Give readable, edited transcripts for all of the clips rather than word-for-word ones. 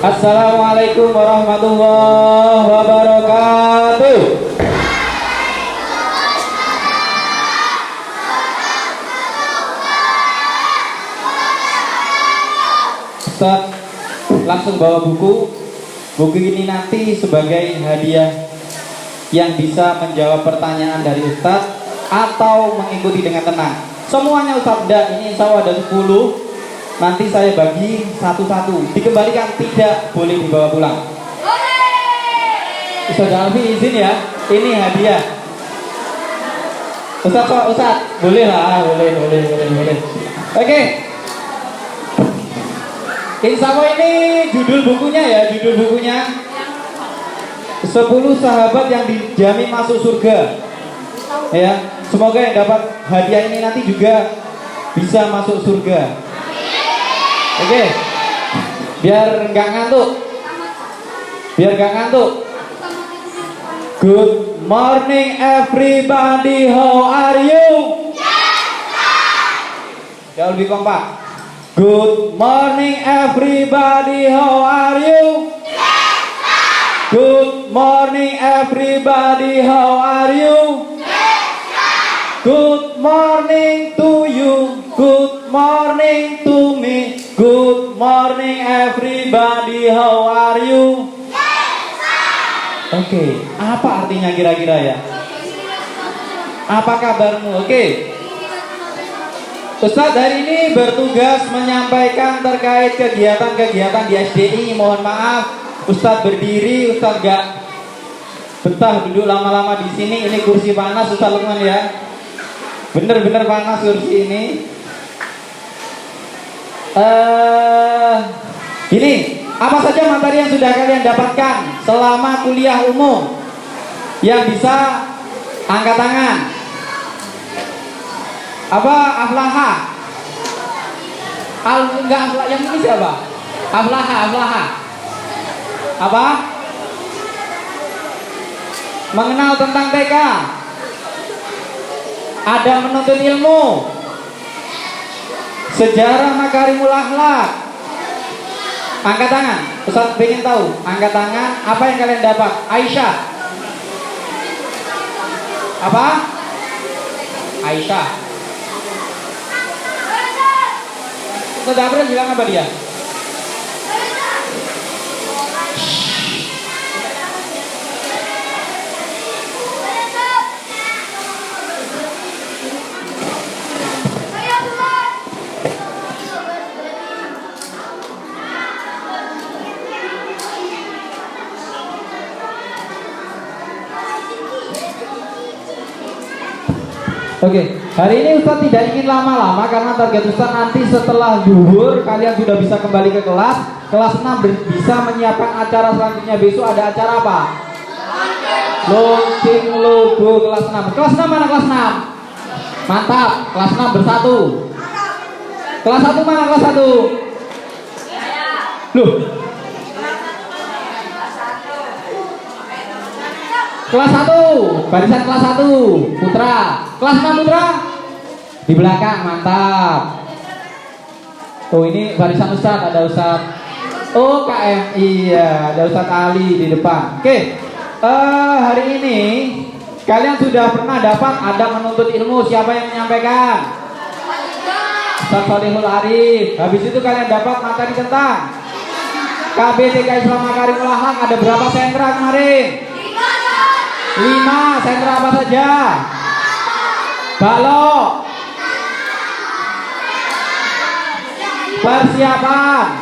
Assalamualaikum warahmatullahi wabarakatuh. Ustaz langsung bawa buku. Buku ini nanti sebagai hadiah yang bisa menjawab pertanyaan dari Ustaz atau mengikuti dengan tenang. Semuanya Ustaz, ini insya Allah ada 10. Nanti saya bagi satu-satu. Dikembalikan, tidak boleh dibawa pulang. Ustaz Alfi izin ya. Ini hadiah. Ustaz, boleh lah, boleh. Oke. Insya Allah ini judul bukunya ya, 10 sahabat yang dijamin masuk surga. Ya, semoga yang dapat hadiah ini nanti juga bisa masuk surga. Oke. Biar nggak ngantuk. Good morning everybody, how are you? Jauh lebih kompak. Good morning everybody, how are you? Good morning everybody, how are you? Good morning to you, good morning to me, good morning everybody, how are you? Oke, apa artinya kira-kira ya? Apa kabarmu? Oke. Ustadz hari ini bertugas menyampaikan terkait kegiatan-kegiatan di SDI. Mohon maaf, Ustadz berdiri, Ustadz gak betah duduk lama-lama di sini. Ini kursi panas, Ustadz Lukman ya. Bener-bener panas kursi ini. Gini, apa saja materi yang sudah kalian dapatkan selama kuliah umum? Yang bisa angkat tangan. Apa aflaha? Enggak aflaha, yang ini siapa? Aflaha. Apa? Mengenal tentang TK. Ada menuntut ilmu. Sejarah makarimul akhlak. Angkat tangan. Ustaz pengen tahu. Angkat tangan. Apa yang kalian dapat? Aisyah. Apa? Aisyah. Ustaz Abran bilang apa dia? Oke, hari ini Ustaz tidak ingin lama-lama karena target Ustaz nanti setelah zuhur kalian sudah bisa kembali ke kelas. Kelas 6 bisa menyiapkan acara selanjutnya. Besok ada acara apa? Launching logo kelas 6. Kelas 6 mana kelas 6? Mantap, kelas 6 bersatu. Kelas 1 mana kelas 1? Loh. Kelas 1, barisan kelas 1, Putra. Kelas 6 Putra? Di belakang, mantap. Oh ini barisan Ustaz, ada Ustaz KM, iya, ada Ustaz Ali di depan. Oke, hari ini kalian sudah pernah dapat ada menuntut ilmu, siapa yang menyampaikan? Ustaz Solihul Arif. Habis itu kalian dapat materi tentang KBTK Islam Makarimul Akhlak. Ada berapa sentra kemarin? 5, sentra apa saja? Balok, persiapan,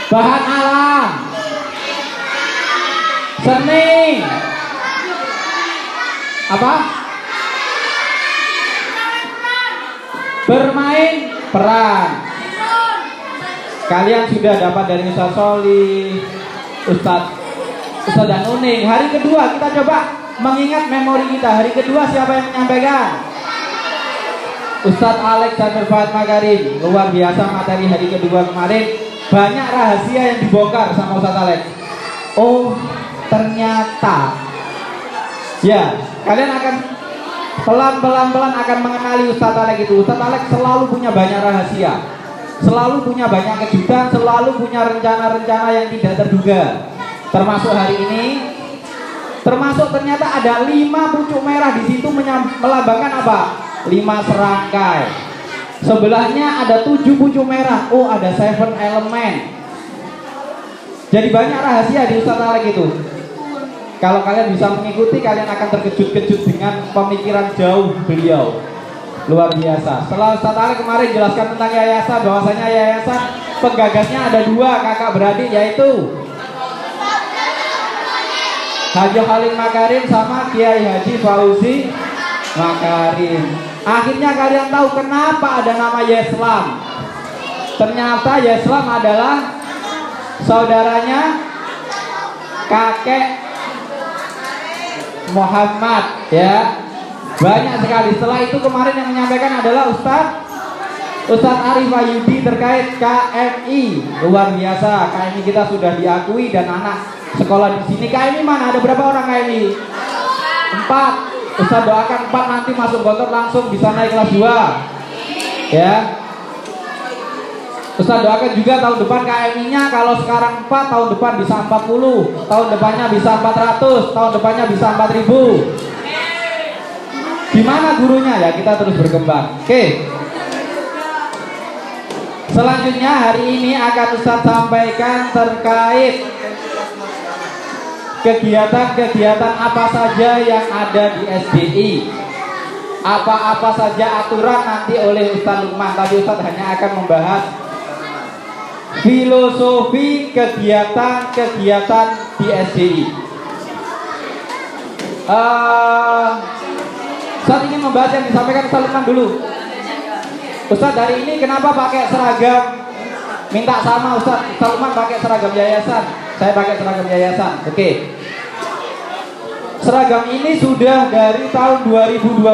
bahan alam, seni, apa? Bermain peran. Kalian sudah dapat dari Ustaz Soli, Ustaz dan Uning. Hari kedua kita coba mengingat memori kita. Hari kedua siapa yang menyampaikan? Ustadz Alex Fahad Makarim. Luar biasa materi hari kedua kemarin. Banyak rahasia yang dibongkar sama Ustadz Alex. Oh ternyata ya, kalian akan pelan-pelan akan mengenali Ustadz Alex itu. Ustadz Alex selalu punya banyak rahasia. selalu punya banyak kejutan, selalu punya rencana-rencana yang tidak terduga. Termasuk hari ini, termasuk ternyata ada 5 pucuk merah di situ melambangkan apa? 5 serangkai. Sebelahnya ada 7 pucuk merah. Oh, ada 7 elemen. Jadi banyak rahasia di Ustadz Alek itu. Kalau kalian bisa mengikuti, kalian akan terkejut-kejut dengan pemikiran jauh beliau. Luar biasa. Setelah Ustadz Alek kemarin jelaskan tentang yayasan, bahwasanya yayasan penggagasnya ada 2 kakak beradik, yaitu Haji Halim Makarim sama Kiai Haji Fauzi Makarim. Akhirnya kalian tahu kenapa ada nama Yeslam. Ternyata Yeslam adalah saudaranya kakek Muhammad, ya. Banyak sekali. Setelah itu kemarin yang menyampaikan adalah Ustadz Arif Ayudi terkait KMI. Luar biasa. KMI kita sudah diakui dan anak sekolah di sini. KMI mana? Ada berapa orang KMI? 4. Ustadz doakan 4 nanti masuk gontor langsung bisa naik kelas 2. Ya. Ustadz doakan juga tahun depan KMI-nya kalau sekarang 4, tahun depan bisa 40, tahun depannya bisa 400, tahun depannya bisa 4000. Gimana gurunya? Ya kita terus berkembang. Oke. Selanjutnya hari ini akan Ustadz sampaikan terkait kegiatan-kegiatan apa saja yang ada di SDI. Apa-apa saja aturan nanti oleh Ustadz Lukman. Tapi Ustadz hanya akan membahas filosofi kegiatan-kegiatan di SDI. Ustadz ingin membahas yang disampaikan Ustadz Lukman dulu. Ustadz dari ini kenapa pakai seragam? Minta sama Ustadz Lukman pakai seragam yayasan. Saya pakai seragam yayasan. Oke. Seragam ini sudah dari tahun 2012.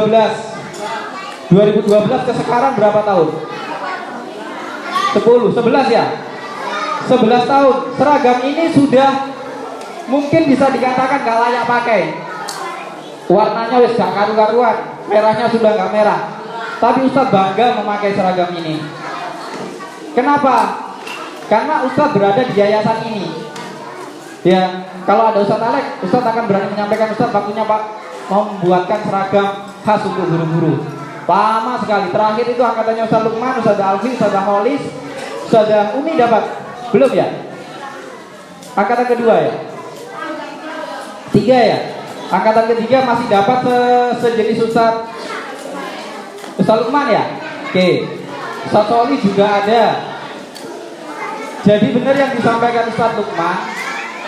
2012 ke sekarang berapa tahun? 11 ya? 11 tahun. Seragam ini sudah mungkin bisa dikatakan gak layak pakai. Warnanya wis gak karu-karuan, merahnya sudah gak merah. Tapi Ustadz bangga memakai seragam ini. Kenapa? Karena Ustadz berada di yayasan ini. Ya, kalau ada Ustadz Alek, Ustadz akan berani menyampaikan, Ustadz waktunya Pak mau membuatkan seragam khas untuk guru-guru. Lama sekali. Terakhir itu angkatannya Ustadz Lukman, Ustadz Alfi, Ustadz Holis, Ustadz Umi dapat. Belum ya? Angkatan kedua ya? 3 ya? Angkatan ketiga masih dapat sejenis Ustadz Lukman ya? Oke. Ustadz Soli juga ada. Jadi benar yang disampaikan Ustadz Lukman,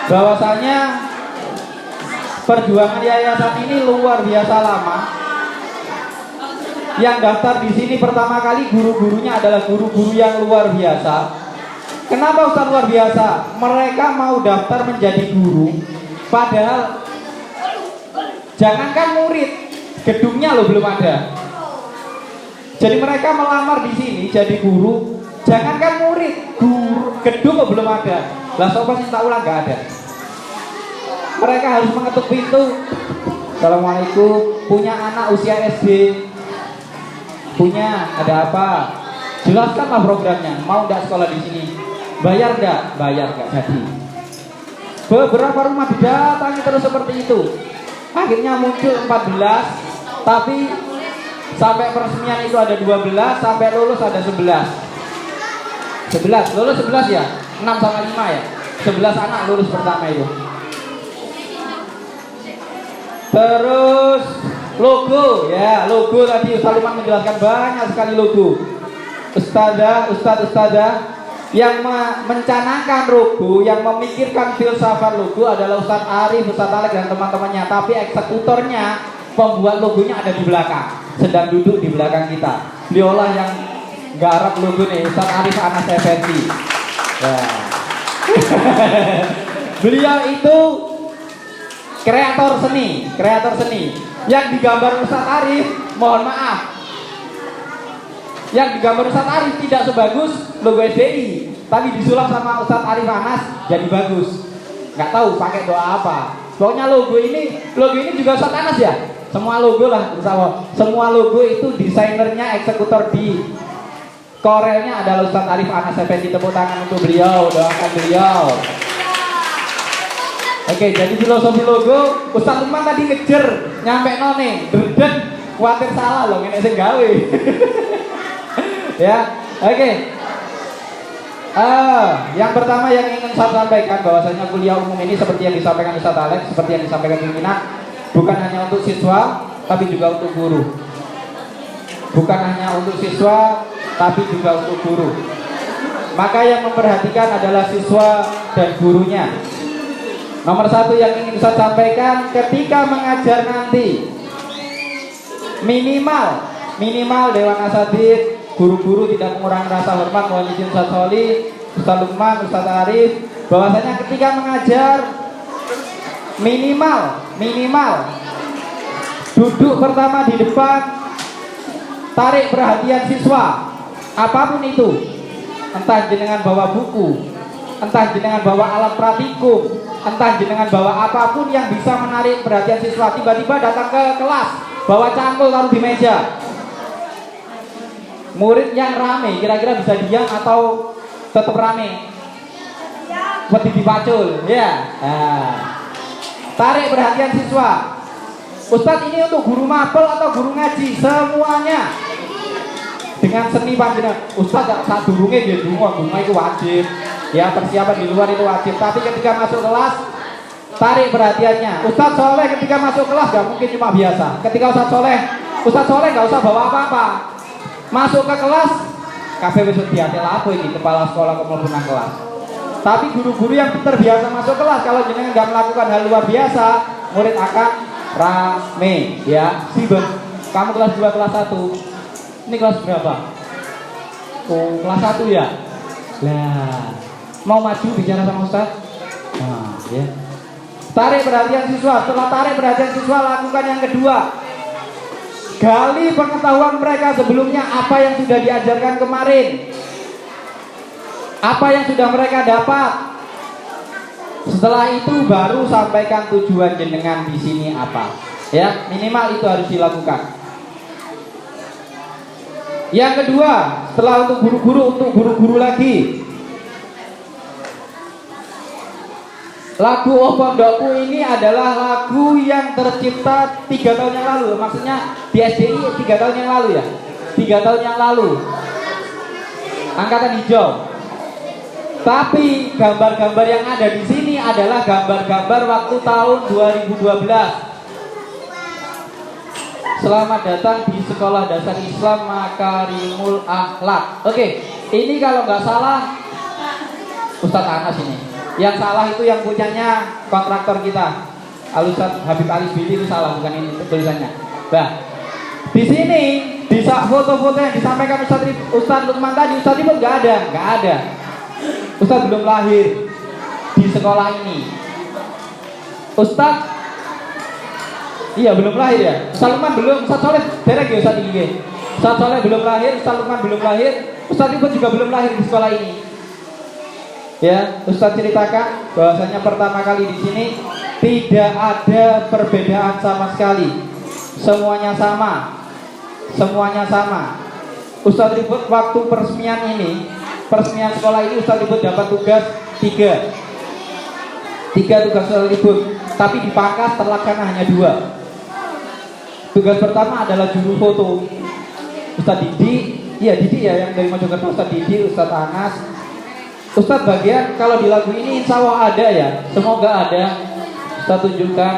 bahwasanya perjuangan yayasan ini luar biasa lama. Yang daftar di sini pertama kali guru-gurunya adalah guru-guru yang luar biasa. Kenapa Ustadz luar biasa? Mereka mau daftar menjadi guru, padahal jangankan murid, gedungnya loh belum ada. Jadi mereka melamar di sini jadi guru, jangankan murid, guru, gedung kok belum ada. Lah sobat sing tak ulang nggak ada. Mereka harus mengetuk pintu. Assalamualaikum, punya anak usia SD, punya, ada apa? Jelaskanlah programnya. Mau nggak sekolah di sini? Bayar nggak? Bayar nggak jadi. Beberapa rumah didatangi terus seperti itu. Akhirnya muncul 14, tapi sampai peresmian itu ada 12, sampai lulus ada 11. 11, lulus 11 ya? 6 sama 5 ya? 11 anak lulus pertama itu. Terus logo, ya logo tadi Ustadz Lukman menjelaskan banyak sekali logo. Ustadzah yang mencanangkan logo, yang memikirkan filsafat logo adalah Ustadz Arif, Ustadz Alek dan teman-temannya. Tapi eksekutornya, pembuat logonya ada di belakang, sedang duduk di belakang kita. Beliaulah yang garap logo nih, Ustadz Arif Anas Effendi. Ya. Beliau itu kreator seni. Yang digambar Ustadz Arif, mohon maaf, yang digambar Ustadz Arif tidak sebagus logo SDI, tapi disulap sama Ustadz Arif Anas jadi bagus. Nggak tahu pakai doa apa. Pokoknya logo ini juga Ustadz Anas ya. Semua logo lah, semua logo itu desainernya eksekutor di Korelnya adalah Ustadz Arif Anas Effendi. Tepuk tangan untuk beliau, doakan beliau. Oke, jadi filosofi logo Ustadz Lukman tadi ngejer nyampe none, berden, khawatir salah loh, ini saya gawe. Ya, oke. Yang pertama yang ingin saya sampaikan bahwasanya kuliah umum ini seperti yang disampaikan Ustadz Alex, seperti yang disampaikan pimpinan, bukan hanya untuk siswa, tapi juga untuk guru. Bukan hanya untuk siswa, tapi juga untuk guru. Maka yang memperhatikan adalah siswa dan gurunya. Nomor satu yang ingin saya sampaikan, ketika mengajar nanti minimal Dewan Asatidz, guru-guru tidak mengurangi rasa hormat. Mohon izin Ustaz Soli, Ustaz Lukman, Ustaz Arif, bahwasanya ketika mengajar minimal duduk pertama di depan, tarik perhatian siswa, apapun itu, entah jenengan bawa buku, entah jenengan bawa alat praktikum, entah jenengan bawa apapun yang bisa menarik perhatian siswa. Tiba-tiba datang ke kelas, bawa cangkul taruh di meja. Murid yang rame kira-kira bisa diam atau tetap rame? Seperti dipacul, ya. Tarik perhatian siswa. Ustadz, ini untuk guru mapel atau guru ngaji? Semuanya dengan seni panjenengan. Ustadz saat durunge nggih donga itu wajib. Ya, persiapan di luar itu wajib. Tapi ketika masuk kelas, tarik perhatiannya. Ustadz Soleh ketika masuk kelas gak mungkin cuma biasa. Ketika Ustadz Soleh gak usah bawa apa-apa. Masuk ke kelas, kabeh wis diatel apa ini kepala sekolah mlebu nang kelas. Tapi guru-guru yang terbiasa masuk kelas, kalau jenengan gak melakukan hal luar biasa, murid akan rame. Ya, Siben, kamu kelas 2, kelas 1. Ini kelas berapa? Oh, kelas 1 ya? Lah, mau maju bicara sama Ustaz? Nah, ya. Tarik perhatian siswa. Setelah tarik perhatian siswa, lakukan yang kedua. Gali pengetahuan mereka sebelumnya, apa yang sudah diajarkan kemarin, apa yang sudah mereka dapat. Setelah itu baru sampaikan tujuan jenengan di sini apa. Ya, minimal itu harus dilakukan. Yang kedua, setelah untuk guru-guru lagi. Lagu Oh Pondokku ini adalah lagu yang tercipta 3 tahun yang lalu. Maksudnya di SDI 3 tahun yang lalu ya. 3 tahun yang lalu. Angkatan hijau. Tapi gambar-gambar yang ada di sini adalah gambar-gambar waktu tahun 2012. Selamat datang di Sekolah Dasar Islam Makarimul Akhlak. Oke, ini kalau nggak salah Ustadz Anas ini. Yang salah itu yang punyanya kontraktor kita, Al-Ustadz Habib Alis Bidi, itu salah, bukan ini tulisannya. Nah, di sini di foto-foto yang disampaikan Ustadz Lukman tadi, Ustadz itu nggak ada. Ustadz belum lahir di sekolah ini. Ustadz, iya belum lahir ya. Ustadz Lukman belum, Ustadz Soleh derek ya Ustadz ini. Ustadz Soleh belum lahir, Ustadz Lukman belum lahir, Ustadz Ibu juga belum lahir di sekolah ini. Ya, Ustadz ceritakan bahwasanya pertama kali di sini tidak ada perbedaan sama sekali. Semuanya sama. Ustadz Ribut waktu peresmian sekolah ini Ustadz Ribut dapat tugas 3 tugas Ustadz Ribut, tapi dipangkas terlaksana hanya 2. Tugas pertama adalah juru foto Ustadz Didi, Didi ya yang dari Mojokerto, Ustadz Didi, Ustadz Anas. Ustadz bagian kalau di lagu ini insya Allah ada ya, semoga ada. Ustadz tunjukkan.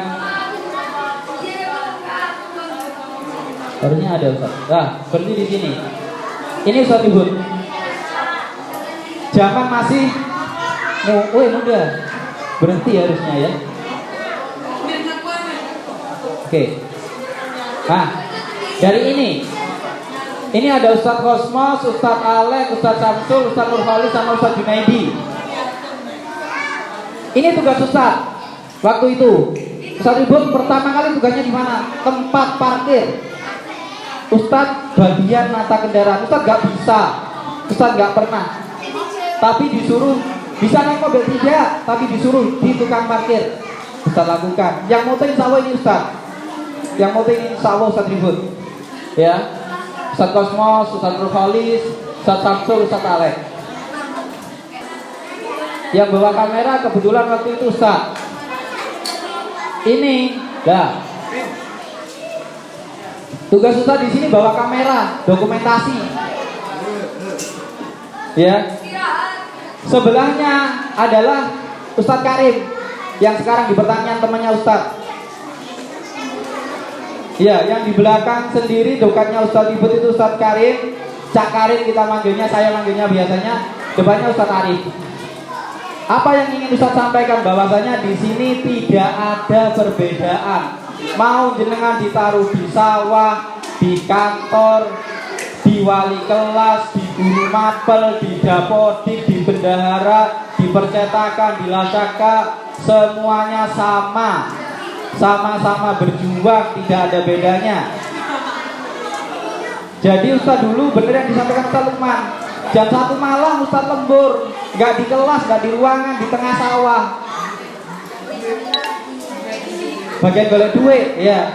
Harusnya ada Ustadz. Nah, berhenti di sini. Ini Ustadz Ribut. Zaman masih muda. Berhenti harusnya ya. Oke. Nah, dari ini ada Ustadz Kosmos, Ustadz Alek, Ustadz Samsul, Ustadz Nurhali, sama Ustadz Junaidi. Ini tugas Ustadz. Waktu itu Ustadz Ribut pertama kali tugasnya di mana? Tempat parkir. Ustadz bagian nata kendaraan. Ustadz gak bisa, Ustadz gak pernah. Tapi disuruh bisa naik mobil tidak, tapi disuruh di tukang parkir. Ustadz lakukan. Yang moto insya Allah ini Ustadz. Ustadz Ribut. Ya. Ustadz Kosmos, Ustadz Rufalis, Ustadz Samsul, Ustadz Alek. Yang bawa kamera kebetulan waktu itu Ustadz. Ini, dah. Tugas Ustadz di sini bawa kamera, dokumentasi. Ya. Sebelahnya adalah Ustadz Karim yang sekarang di pertanian temannya Ustadz. Ya, yang di belakang sendiri dokatnya Ustadz Ibut itu Ustadz Karim, Cak Karim kita manggilnya, saya manggilnya biasanya. Depannya Ustadz Arif. Apa yang ingin Ustadz sampaikan bahwasanya di sini tidak ada perbedaan. Mau jenengan ditaruh di sawah, di kantor, di wali kelas, di guru mapel, di dapodik, di bendahara, di percetakan, di lasaka, semuanya sama. Sama-sama berjuang, tidak ada bedanya. Jadi Ustadz dulu bener yang disampaikan Ustadz Lukman. Jam 1 malam Ustadz lembur, nggak di kelas, nggak di ruangan, di tengah sawah. Bagian golek duit, ya.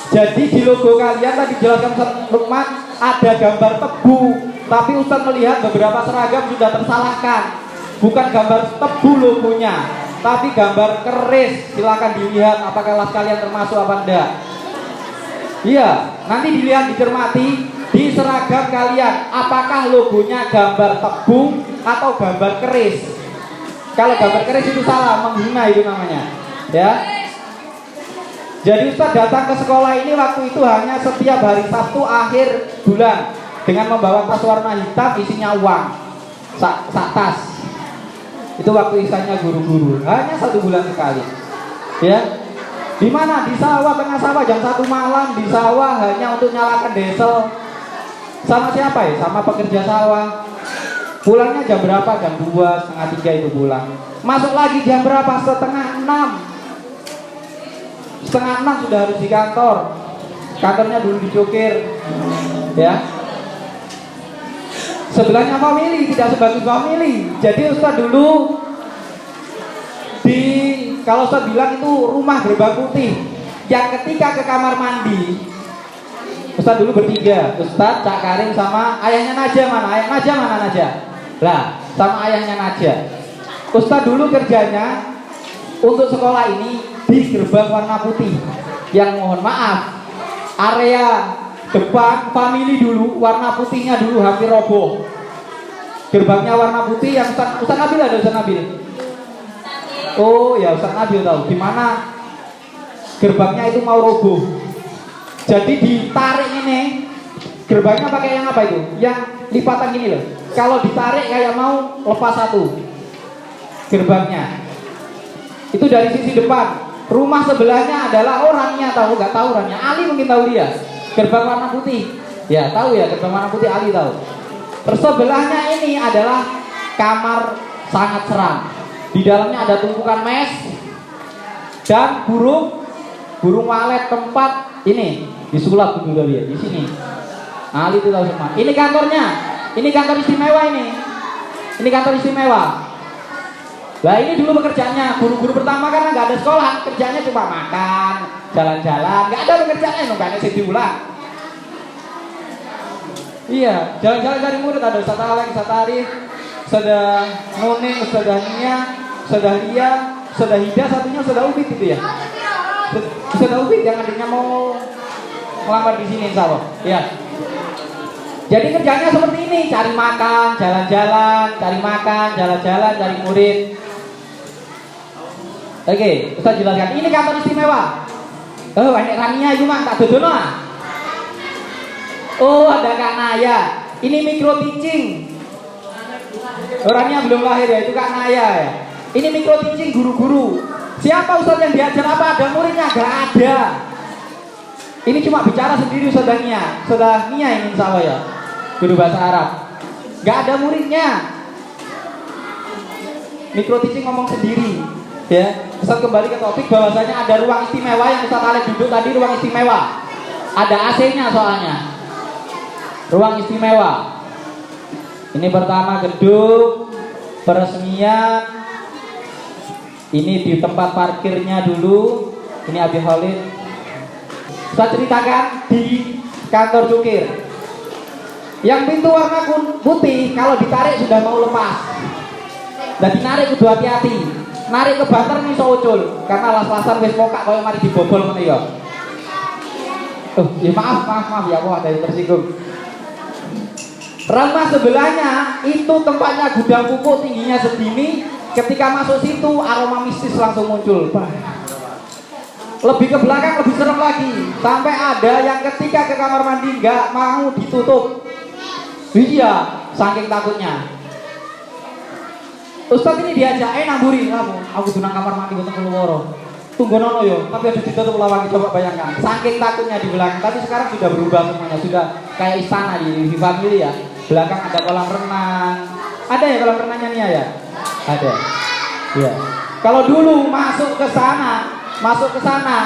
Jadi di logo kalian tadi jelaskan Ustadz Lukman ada gambar tebu, tapi Ustadz melihat beberapa seragam sudah tersalahkan. Bukan gambar tebu logonya, tapi gambar keris. Silakan dilihat apakah kelas kalian termasuk apa enggak. Iya, nanti dilihat, dicermati di seragam kalian apakah logonya gambar tebu atau gambar keris. Kalau gambar keris itu salah, menghina itu namanya. Ya. Jadi Ustadz datang ke sekolah ini waktu itu hanya setiap hari Sabtu akhir bulan dengan membawa tas warna hitam isinya uang, sak tas. Itu waktu isanya guru-guru, hanya 1 bulan sekali. Ya, di mana? Di sawah, tengah sawah, jam 1 malam di sawah hanya untuk nyalakan diesel. Sama siapa ya? Sama pekerja sawah. Pulangnya jam berapa? Jam 2, setengah 3 itu pulang. Masuk lagi jam berapa? Setengah 6. Setengah 6 sudah harus di kantor. Kantornya dulu di Cukir. Ya. Sebelahnya family, tidak sebagus family. Jadi Ustadz dulu kalau Ustadz bilang itu rumah gerbang putih. Yang ketika ke kamar mandi, Ustadz dulu bertiga, Ustadz, Cak Karim sama ayahnya Najah. Mana? Ayah Najah mana Najah? Lah, sama ayahnya Najah. Ustadz dulu kerjanya untuk sekolah ini di gerbang warna putih. Yang mohon maaf, area depan family dulu, warna putihnya dulu hampir roboh. Gerbangnya warna putih yang Ustadz Nabil ada, Ustadz Nabil. Oh ya, Ustadz Nabil tahu di mana gerbangnya itu mau roboh. Jadi ditarik ini, gerbangnya pakai yang apa itu? Yang lipatan gini loh. Kalau ditarik kayak mau lepas satu gerbangnya. Itu dari sisi depan. Rumah sebelahnya adalah orangnya, tahu nggak tahu orangnya? Ali mungkin tahu dia. Gerbang warna putih, ya tahu ya, gerbang warna putih Ali tahu. Terus sebelahnya ini adalah kamar sangat seram. Di dalamnya ada tumpukan mes dan burung walet tempat ini disulap dulu ya di sini. Ali itu tahu semua. Ini kantornya, ini kantor istimewa ini kantor istimewa. Lah ini dulu pekerjaannya guru-guru pertama karena nggak ada sekolah, kerjanya cuma makan, jalan-jalan, nggak ada pekerjaannya, nggak ada diulang. Iya, jalan-jalan dari murid ada Ustadz Alek, Ustadz Arif, Ustadz Nuning, Ustadz Nia, Ustadz Lia, Ustadz Hida, satunya Ustadz Ubid itu ya. Ustadz Ubid yang adiknya mau melamar di sini insya Allah. Ya. Jadi kerjanya seperti ini, cari makan, jalan-jalan, cari makan, jalan-jalan, cari murid. Oke, Ustaz jelaskan. Ini kantor istimewa. Oh, banyak Rania itu mah tak dodono. Oh, ada Kak Naya. Ini micro teaching. Orangnya belum lahir ya, itu Kak Naya ya. Ini micro teaching guru-guru. Siapa Ustaz yang diajar apa? Ada muridnya? Gak ada. Ini cuma bicara sendiri Ustaz Nia. Ustaz Nia ingin insya Allah ya, guru bahasa Arab. Gak ada muridnya. Micro teaching ngomong sendiri. Ya, Ustaz kembali ke topik bahwasanya ada ruang istimewa yang Ustaz Alek duduk tadi, ruang istimewa. Ada AC-nya soalnya. Ruang istimewa. Ini pertama gedung peresmian. Ini di tempat parkirnya dulu. Ini Abi Khalid. Saya ceritakan di kantor Cukir. Yang pintu warna putih kalau ditarik sudah mau lepas. Dan dinarik kudu hati-hati. Narik ke banter nih so ucul karena las-lasan wis mokak koyo mari dibobol ngene ya. Ya maaf ya, wah ada yang tersinggung. Rumah sebelahnya itu tempatnya gudang pupuk tingginya segini. Ketika masuk situ aroma mistis langsung muncul. Lebih ke belakang lebih serem lagi. Sampai ada yang ketika ke kamar mandi nggak mau ditutup. Iya, saking takutnya. Ustadz ini diajak, namburi kamu. Aku tunang kamar mandi untuk keluar. Tunggu nono yo, tapi harus ditutup lawangi. Coba bayangkan, saking takutnya di belakang. Tapi sekarang sudah berubah semuanya, sudah kayak istana di family ya. Belakang ada kolam renang. Ada ya kolam renangnya nih ya? Ada. Iya. Kalau dulu masuk ke sana,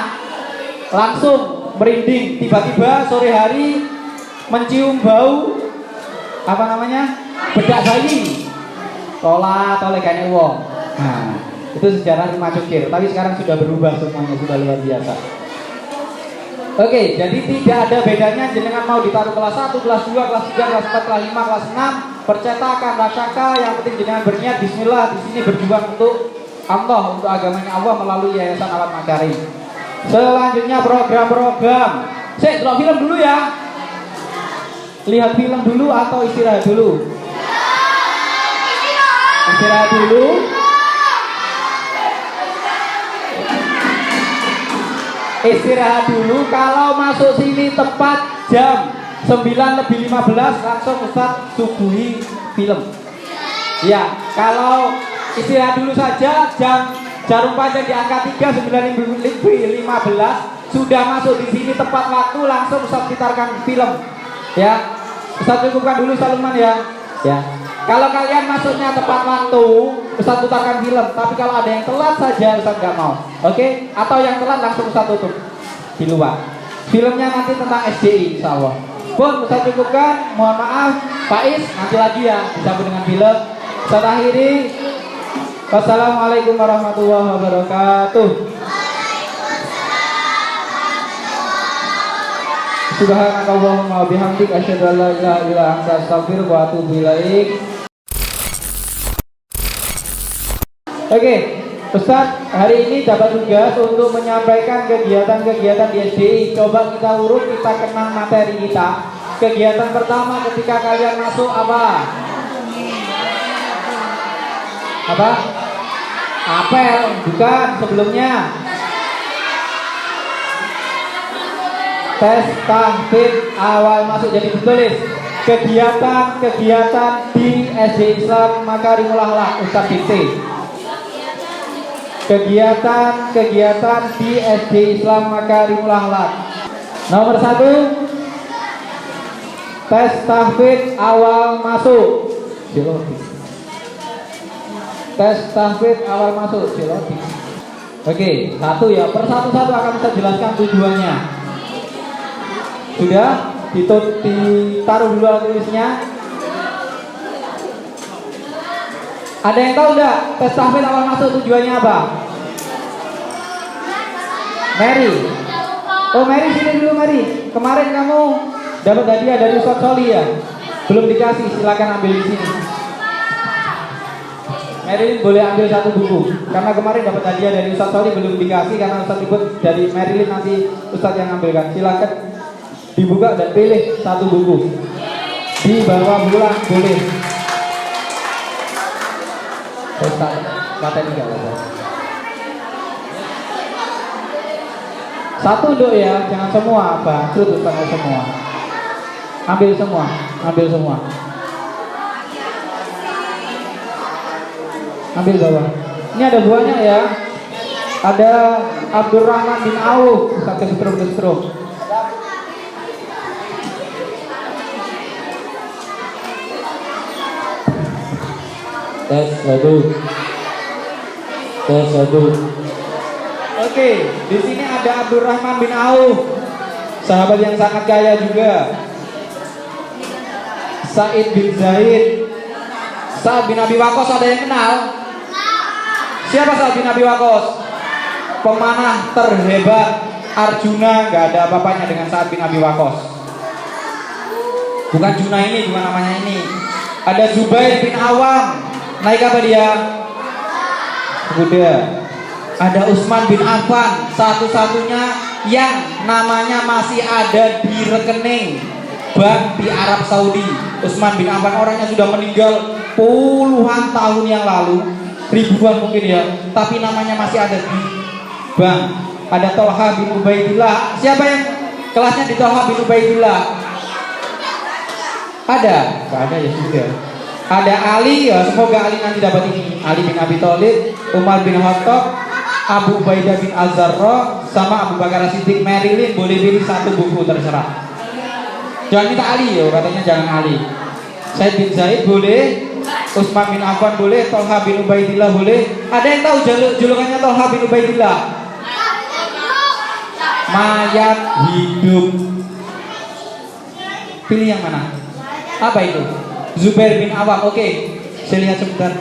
langsung merinding. Tiba-tiba sore hari mencium bau apa namanya? Bedak bayi. Toleh kayaknya wong. Nah, itu sejarah rumah cukir. Tapi sekarang sudah berubah semuanya, sudah luar biasa. Oke, jadi tidak ada bedanya jenengan mau ditaruh kelas 1, kelas 2, kelas 3, kelas 4, kelas 5, kelas 6, percetakan, rasaka, yang penting jenengan berniat bismillah di sini berjuang untuk Allah, untuk agamanya Allah melalui Yayasan Al Makarim. Selanjutnya program-program. Delok film dulu ya. Lihat film dulu atau istirahat dulu? Istirahat dulu. Istirahat dulu. Kalau masuk sini tepat jam 9:15 langsung Ustaz suguhi film. Ya, kalau istirahat dulu saja jarum panjang di angka 3 9:15 sudah masuk di sini tepat waktu langsung Ustaz putarkan film. Ya. Ustaz cukupkan dulu Saluman ya. Ya. Kalau kalian masuknya tepat waktu, Ustaz putarkan film. Tapi kalau ada yang telat saja, Ustaz nggak mau. Oke? Atau yang telat langsung Ustaz tutup di luar. Filmnya nanti tentang SDI, insya Allah. Pun Ustaz cukupkan. Mohon maaf, Faiz nanti lagi ya disambung dengan film. Ustaz akhiri. Wassalamualaikum warahmatullahi wabarakatuh. Subhanakallahumma wa bihamdika asyhadu an la ilaha illa anta astaghfiruka wa atubu ilaik. Oke, Ustadz hari ini dapat tugas untuk menyampaikan kegiatan-kegiatan di SDI. Coba kita urut, kita kenang materi kita. Kegiatan pertama ketika kalian masuk apa? Apa? Apel, bukan sebelumnya. Tes tahfidz awal masuk, jadi ditulis kegiatan-kegiatan di SDI Islam Makarimul Akhlak Ustadz Dikti. Kegiatan-kegiatan di SD Islam Makarimul Akhlak. Nomor 1, tes tahfidz awal masuk. Tes tahfidz awal masuk. Oke, satu ya. Per satu-satu akan kita jelaskan tujuannya. Sudah ditaruh dulu alat tulisnya. Ada yang tahu enggak tes tahfidz awal masuk tujuannya apa? Mary. Oh Mary, sini dulu Mary. Kemarin kamu dapat hadiah dari Ustaz Soli ya? Belum dikasih, silakan ambil di sini. Marilyn boleh ambil satu buku. Karena kemarin dapat hadiah dari Ustaz Soli belum dikasih karena Ustaz ikut dari Marilyn, nanti Ustaz yang ambilkan. Silakan dibuka dan pilih satu buku. Dibawa pulang boleh. Ustaz, materi enggak apa. Satu dok ya, jangan semua apa, terus Ustaz semua. Ambil semua, ambil semua. Ambil bawah. Ini ada buahnya ya. Ada Abdurrahman bin Auf, Ustaz kesetrum. Tes satu. Oke, di sini ada Abdurrahman bin Auf, sahabat yang sangat kaya juga. Said bin Zaid, Sa'ad bin Abi Waqqas, ada yang kenal? Siapa Sa'ad bin Abi Waqqas? Pemanah terhebat Arjuna, nggak ada apa-apanya dengan Sa'ad bin Abi Waqqas. Bukan Junaini, bukan namanya ini. Ada Zubair bin Awam. Naik apa dia? Kuda. Ada Utsman bin Affan, satu-satunya yang namanya masih ada di rekening bank di Arab Saudi. Utsman bin Affan orangnya sudah meninggal puluhan tahun yang lalu, ribuan mungkin ya, tapi namanya masih ada di bank. Ada Tolha bin Ubaidillah. Siapa yang kelasnya di Tolha bin Ubaidillah? Ada? Gak ada ya sudah. Ada Ali, ya semoga Ali nanti dapat ini. Ali bin Abi Thalib, Umar bin Khattab, Abu Ubaidah bin Az-Zarrah, sama Abu Bakar Siddiq. Marilyn boleh pilih satu buku terserah. Jangan minta Ali ya, katanya jangan Ali. Said bin Zaid boleh, Utsman bin Affan boleh, Tolha bin Ubaidillah boleh. Ada yang tahu julukannya Tolha bin Ubaidillah? Mayat hidup. Pilih yang mana? Apa itu? Zubair bin Awam. Oke, saya lihat sebentar.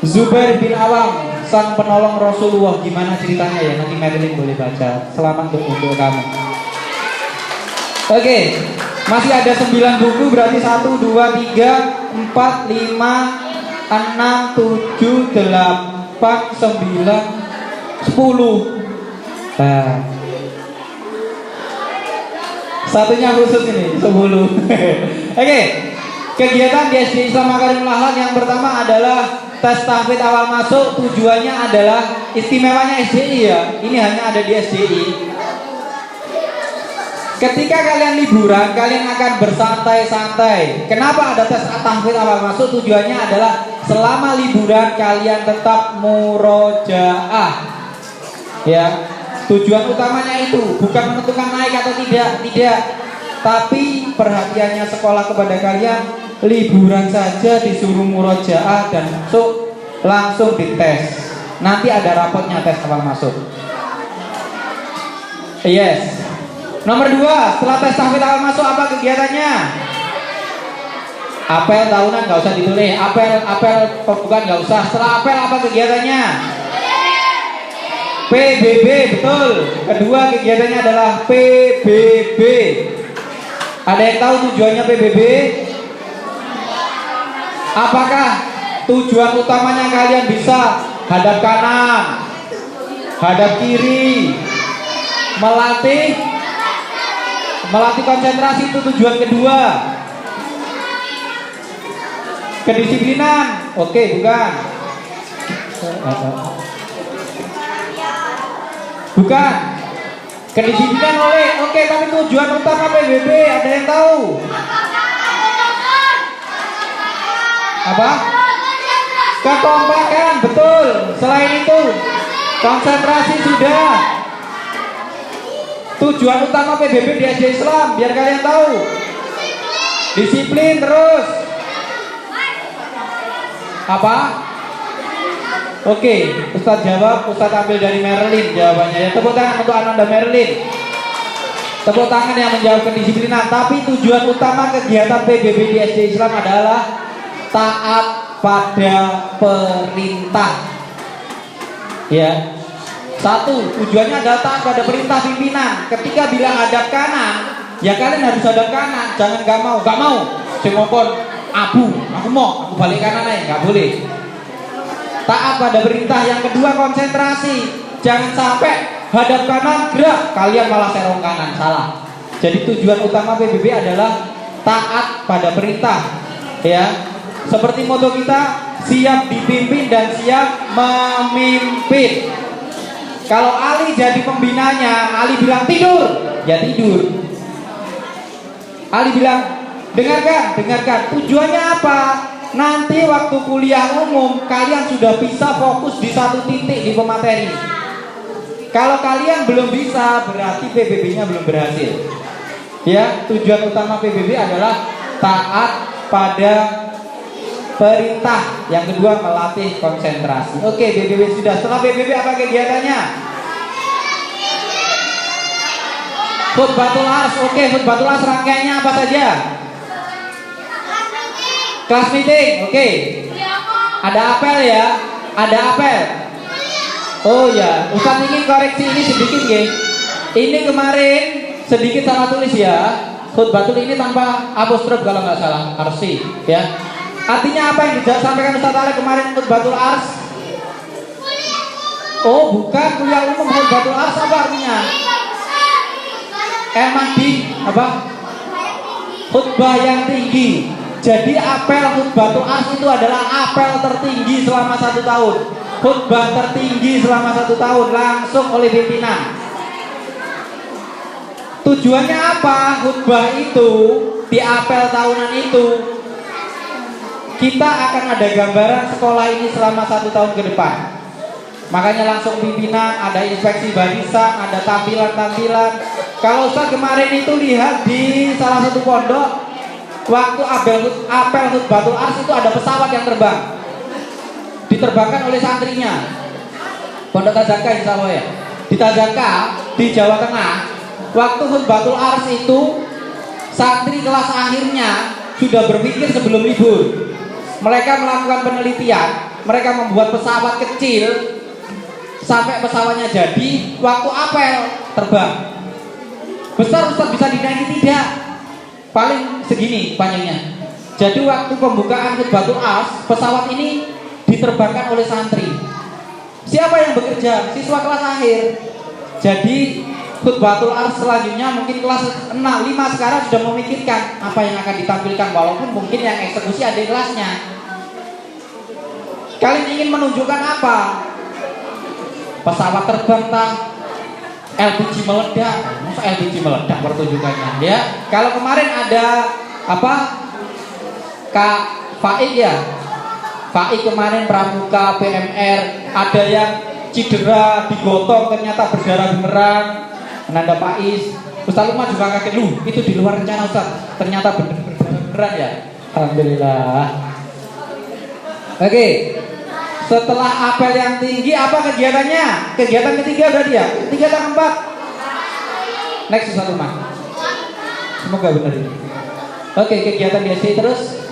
Zubair bin Awam, sang penolong Rasulullah. Gimana ceritanya ya? Nanti Marilyn boleh baca. Selamat untuk kamu. Oke, masih ada 9 buku. Berarti 1, 2, 3, 4, 5, 6, 7, 8, 9, 10. Nah, satunya khusus ini 10. Oke, kegiatan di SD Islam Makarimul Akhlak yang pertama adalah tes tahfidz awal masuk. Tujuannya adalah, istimewanya SDI ya, ini hanya ada di SDI. Ketika kalian liburan, kalian akan bersantai-santai. Kenapa ada tes tahfidz awal masuk? Tujuannya adalah selama liburan kalian tetap murojaah. Ya, tujuan utamanya itu bukan menentukan naik atau tidak, tapi perhatiannya sekolah kepada kalian. Liburan saja disuruh murojaah dan langsung dites. Nanti ada rapotnya tes awal masuk. Yes. Nomor 2, setelah tes tahfidz awal masuk apa kegiatannya? Apel tahunan nggak usah ditulis. Apel bukan nggak usah. Setelah apel apa kegiatannya? PBB, betul. Kedua kegiatannya adalah PBB. Ada yang tahu tujuannya PBB? Apakah tujuan utamanya kalian bisa hadap kanan, hadap kiri, melatih konsentrasi, itu tujuan kedua. Kedisiplinan, oke, bukan. Bukan. Kedisiplinan oke, tapi tujuan utama PBB ada yang tahu? Apa? Kekompakan, betul. Selain itu, konsentrasi sudah. Tujuan utama PBB di SD Islam, biar kalian tahu. Disiplin terus. Apa? Oke, Ustadz jawab, Ustadz ambil dari Marilyn jawabannya. Ya, tepuk tangan untuk Ananda Marilyn. Tepuk tangan yang menjawab kedisiplinan. Tapi tujuan utama kegiatan PBB di SD Islam adalah taat pada perintah. Ya. 1, tujuannya adalah taat pada perintah pimpinan. Ketika bilang hadap kanan, ya kalian harus hadap kanan. Jangan gak mau. Saya ngomong aku mau, aku balik kanan aja, nggak boleh. Taat pada perintah. Yang kedua, konsentrasi. Jangan sampai hadap kanan gerak, kalian malah serong kanan, salah. Jadi tujuan utama PBB adalah taat pada perintah. Ya, seperti moto kita, siap dipimpin dan siap memimpin. Kalau Ali jadi pembinanya, Ali bilang tidur, ya tidur. Ali bilang dengarkan. Tujuannya apa? Nanti waktu kuliah umum kalian sudah bisa fokus di satu titik di pemateri. Kalau kalian belum bisa, berarti PBB-nya belum berhasil. Ya, tujuan utama PBB adalah taat pada perintah. Yang kedua, melatih konsentrasi. Oke, PBB sudah. Setelah PBB apa kegiatannya? Khutbatul Ars. Oke, khutbatul Ars rangkaiannya apa saja? Kelas meeting. Oke. Ada apel ya? Ada apel. Oh ya, Ustadz ingin koreksi ini sedikit ya. Ini kemarin sedikit salah tulis ya. khutbatul ini tanpa apostrof kalau nggak salah, arsi, ya. Artinya apa yang disampaikan Ustaz Alek kemarin khutbatul ars? Oh, bukan kuliah umum, khutbatul ars apa artinya? Emang di apa? Khutbah yang tinggi. Jadi apel khutbatul ars itu adalah apel tertinggi selama 1 tahun. Khutbah tertinggi selama 1 tahun langsung oleh pimpinan. Tujuannya apa? Khutbah itu di apel tahunan itu kita akan ada gambaran sekolah ini selama 1 tahun ke depan. Makanya langsung pimpinan, ada inspeksi barisan, ada tampilan-tampilan. Kalau Ustaz kemarin itu lihat di salah satu pondok, waktu apel khutbatul ars itu ada pesawat yang terbang, diterbangkan oleh santrinya. Pondok Tazaka insya Allah ya. Di Tazaka di Jawa Tengah, waktu khutbatul ars itu santri kelas akhirnya sudah berpikir sebelum libur. Mereka melakukan penelitian, mereka membuat pesawat kecil sampai pesawatnya jadi, waktu apel terbang. Besar Ustaz bisa dinaiki tidak? Paling segini panjangnya. Jadi waktu pembukaan khutbatul ars, pesawat ini diterbangkan oleh santri. Siapa yang bekerja? Siswa kelas akhir. Jadi khutbatul ars selanjutnya mungkin kelas 6, 5 sekarang sudah memikirkan apa yang akan ditampilkan, walaupun mungkin yang eksekusi ada kelasnya. Kalian ingin menunjukkan apa? Pesawat terbang tak? LPG meledak? Masa LPG meledak pertunjukannya? Ya, kalau kemarin ada apa? Kak Faik ya? Faik kemarin pramuka PMR, ada yang cedera digotong ternyata berdarah beneran. Nanda Pais, Ustaz Lukman juga kaget, itu di luar rencana Ustaz, ternyata beneran ya. Alhamdulillah. Oke, setelah apel yang tinggi apa kegiatannya? Kegiatan ketiga berarti ya? Ketiga atau keempat? Next Ustaz Lukman. Semoga benar ini. Oke, kegiatan biasa terus.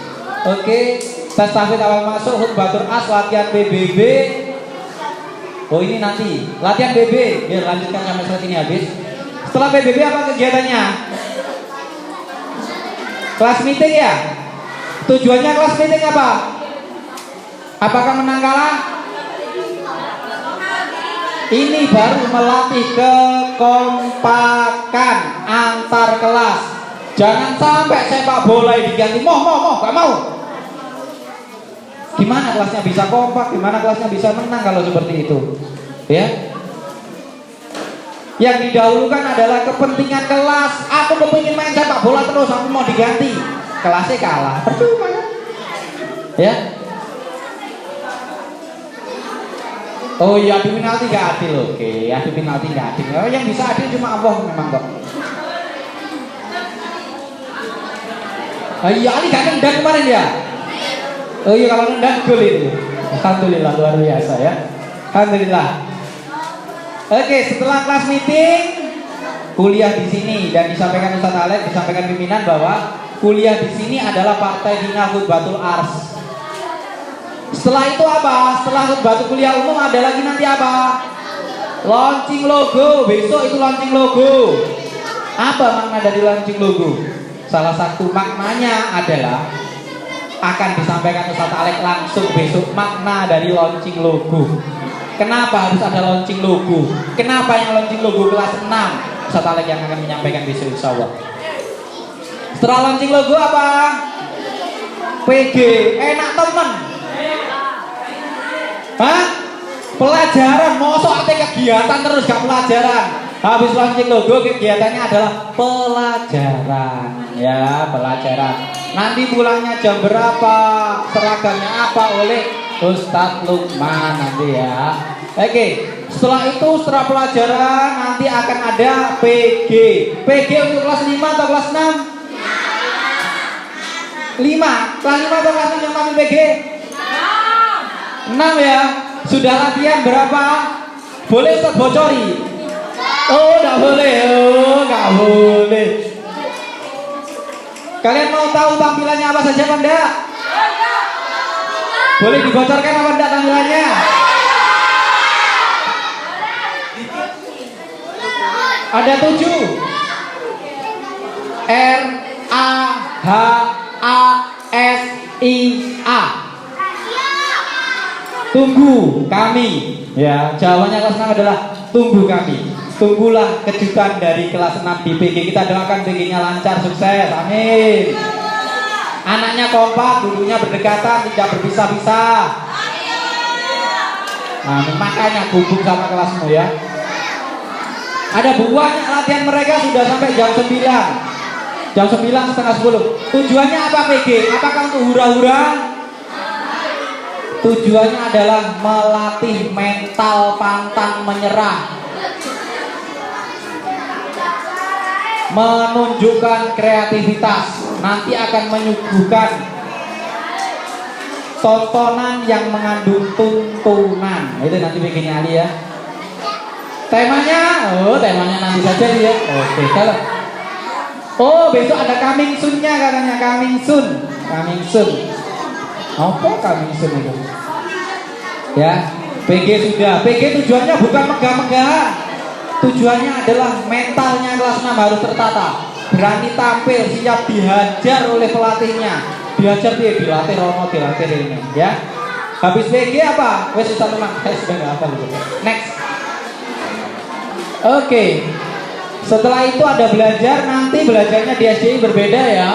Oke, tes tahfidz awal masuk, khutbatul ars, latihan PBB. Oh ini nanti latihan BB, biar lanjutkan sampai saat ini habis. Setelah PBB apa kegiatannya? Kelas meeting ya? Tujuannya kelas meeting apa? Apakah menang kalah? Ini baru melatih kekompakan antar kelas. Jangan sampai sepak bola diganti mau, gak mau. Gimana kelasnya bisa kompak? Gimana kelasnya bisa menang kalau seperti itu? Ya. Yang didahulukan adalah kepentingan kelas. Aku kepingin main sepak bola terus, aku mau diganti. Kelasnya kalah. Percuma ya. Ya. Oh iya, adu penalti gak adil. Oke, adu penalti gak adil. Oh, yang bisa adil cuma Allah memang kok. Oh iya, Ali gak nendang kemarin ya? Oh iya, kalau nendang gol itu. Alhamdulillah, luar biasa ya. Alhamdulillah. Oke, setelah kelas meeting, kuliah di sini dan disampaikan Ustaz Alek, disampaikan pimpinan bahwa kuliah di sini adalah partai Hina Khutbatul Ars. Setelah itu apa? Setelah khutbatul kuliah umum ada lagi nanti apa? Launching logo. Besok itu launching logo. Apa makna dari launching logo? Salah satu maknanya adalah akan disampaikan Ustaz Alek langsung besok makna dari launching logo. Kenapa harus ada launching logo? Kenapa yang launching logo kelas 6? Ustaz Alek yang akan menyampaikan besok insya Allah. Setelah launching logo apa? PG, enak temen. Hah? Pelajaran, mosok ate kegiatan terus gak pelajaran. Habis launching logo kegiatannya adalah pelajaran. Ya, pelajaran. Nanti pulangnya jam berapa? Seragamnya apa oleh Ustadz Lukman nanti ya. Oke, setelah itu setelah pelajaran nanti akan ada PG. PG untuk kelas 5 atau kelas 6? 5. Kelas 5 atau kelas 6 yang panggil PG? 6 ya. Sudah latihan berapa? Boleh Ustadz bocori? Oh, enggak boleh. Oh, enggak boleh. Kalian mau tahu tampilannya apa saja apa enggak? Boleh dibocorkan apa enggak tampilannya? Ada 7. R A H A S I A. Tunggu kami. Ya, jawabannya kelas 6 adalah tunggu kami. Tunggulah kejutan dari kelas 6 di PG. Kita doakan PG-nya lancar, sukses. Amin. Anaknya kompak, dulunya berdekatan, tidak berpisah-pisah. Nah, makanya gubuk sama kelasmu ya. Ada banyak latihan mereka sudah sampai jam 9. Jam 9 setengah 10. Tujuannya apa PG? Apakah untuk hura-hura? Tujuannya adalah melatih mental pantang menyerah, menunjukkan kreativitas. Nanti akan menyuguhkan tontonan yang mengandung tuntunan. Itu nanti bikinnya Ali ya. Temanya, temanya nanti saja ya. Oke, kalau besok ada coming soon-nya katanya, coming soon. Apa coming soon itu? Ya, PG sudah. PG tujuannya bukan megah-megahan. Tujuannya adalah mentalnya kelas 6 harus tertata. Berani tampil, siap dihajar oleh pelatihnya. Dihajar dia, dilatih Romo, dilatih ini ya. Habis PG apa? Wes susah memang, saya sudah nggak hafal gitu. Next. Oke. Setelah itu ada belajar, nanti belajarnya di SDI berbeda ya.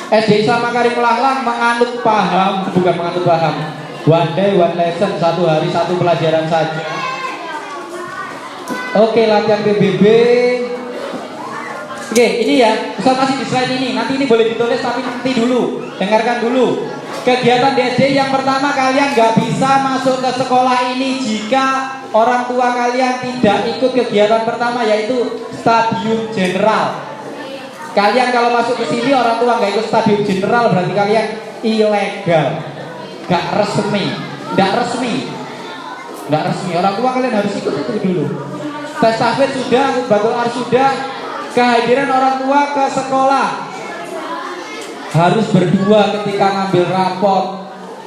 SDI sama Karimul Akhlak menganut paham, bukan menganut paham. One day, one lesson, satu hari, satu pelajaran saja. Oke, latihan PBB. Oke, ini ya, Ustaz masih di slide ini. Nanti ini boleh ditulis tapi nanti dulu. Dengarkan dulu. Kegiatan di SDI yang pertama, kalian nggak bisa masuk ke sekolah ini jika orang tua kalian tidak ikut kegiatan pertama, yaitu stadium general. Kalian kalau masuk ke sini orang tua nggak ikut stadium general berarti kalian ilegal, nggak resmi. Orang tua kalian harus ikut itu dulu. Tes tahfidz sudah, batul ar sudah. Kehadiran orang tua ke sekolah harus berdua ketika ngambil rapot,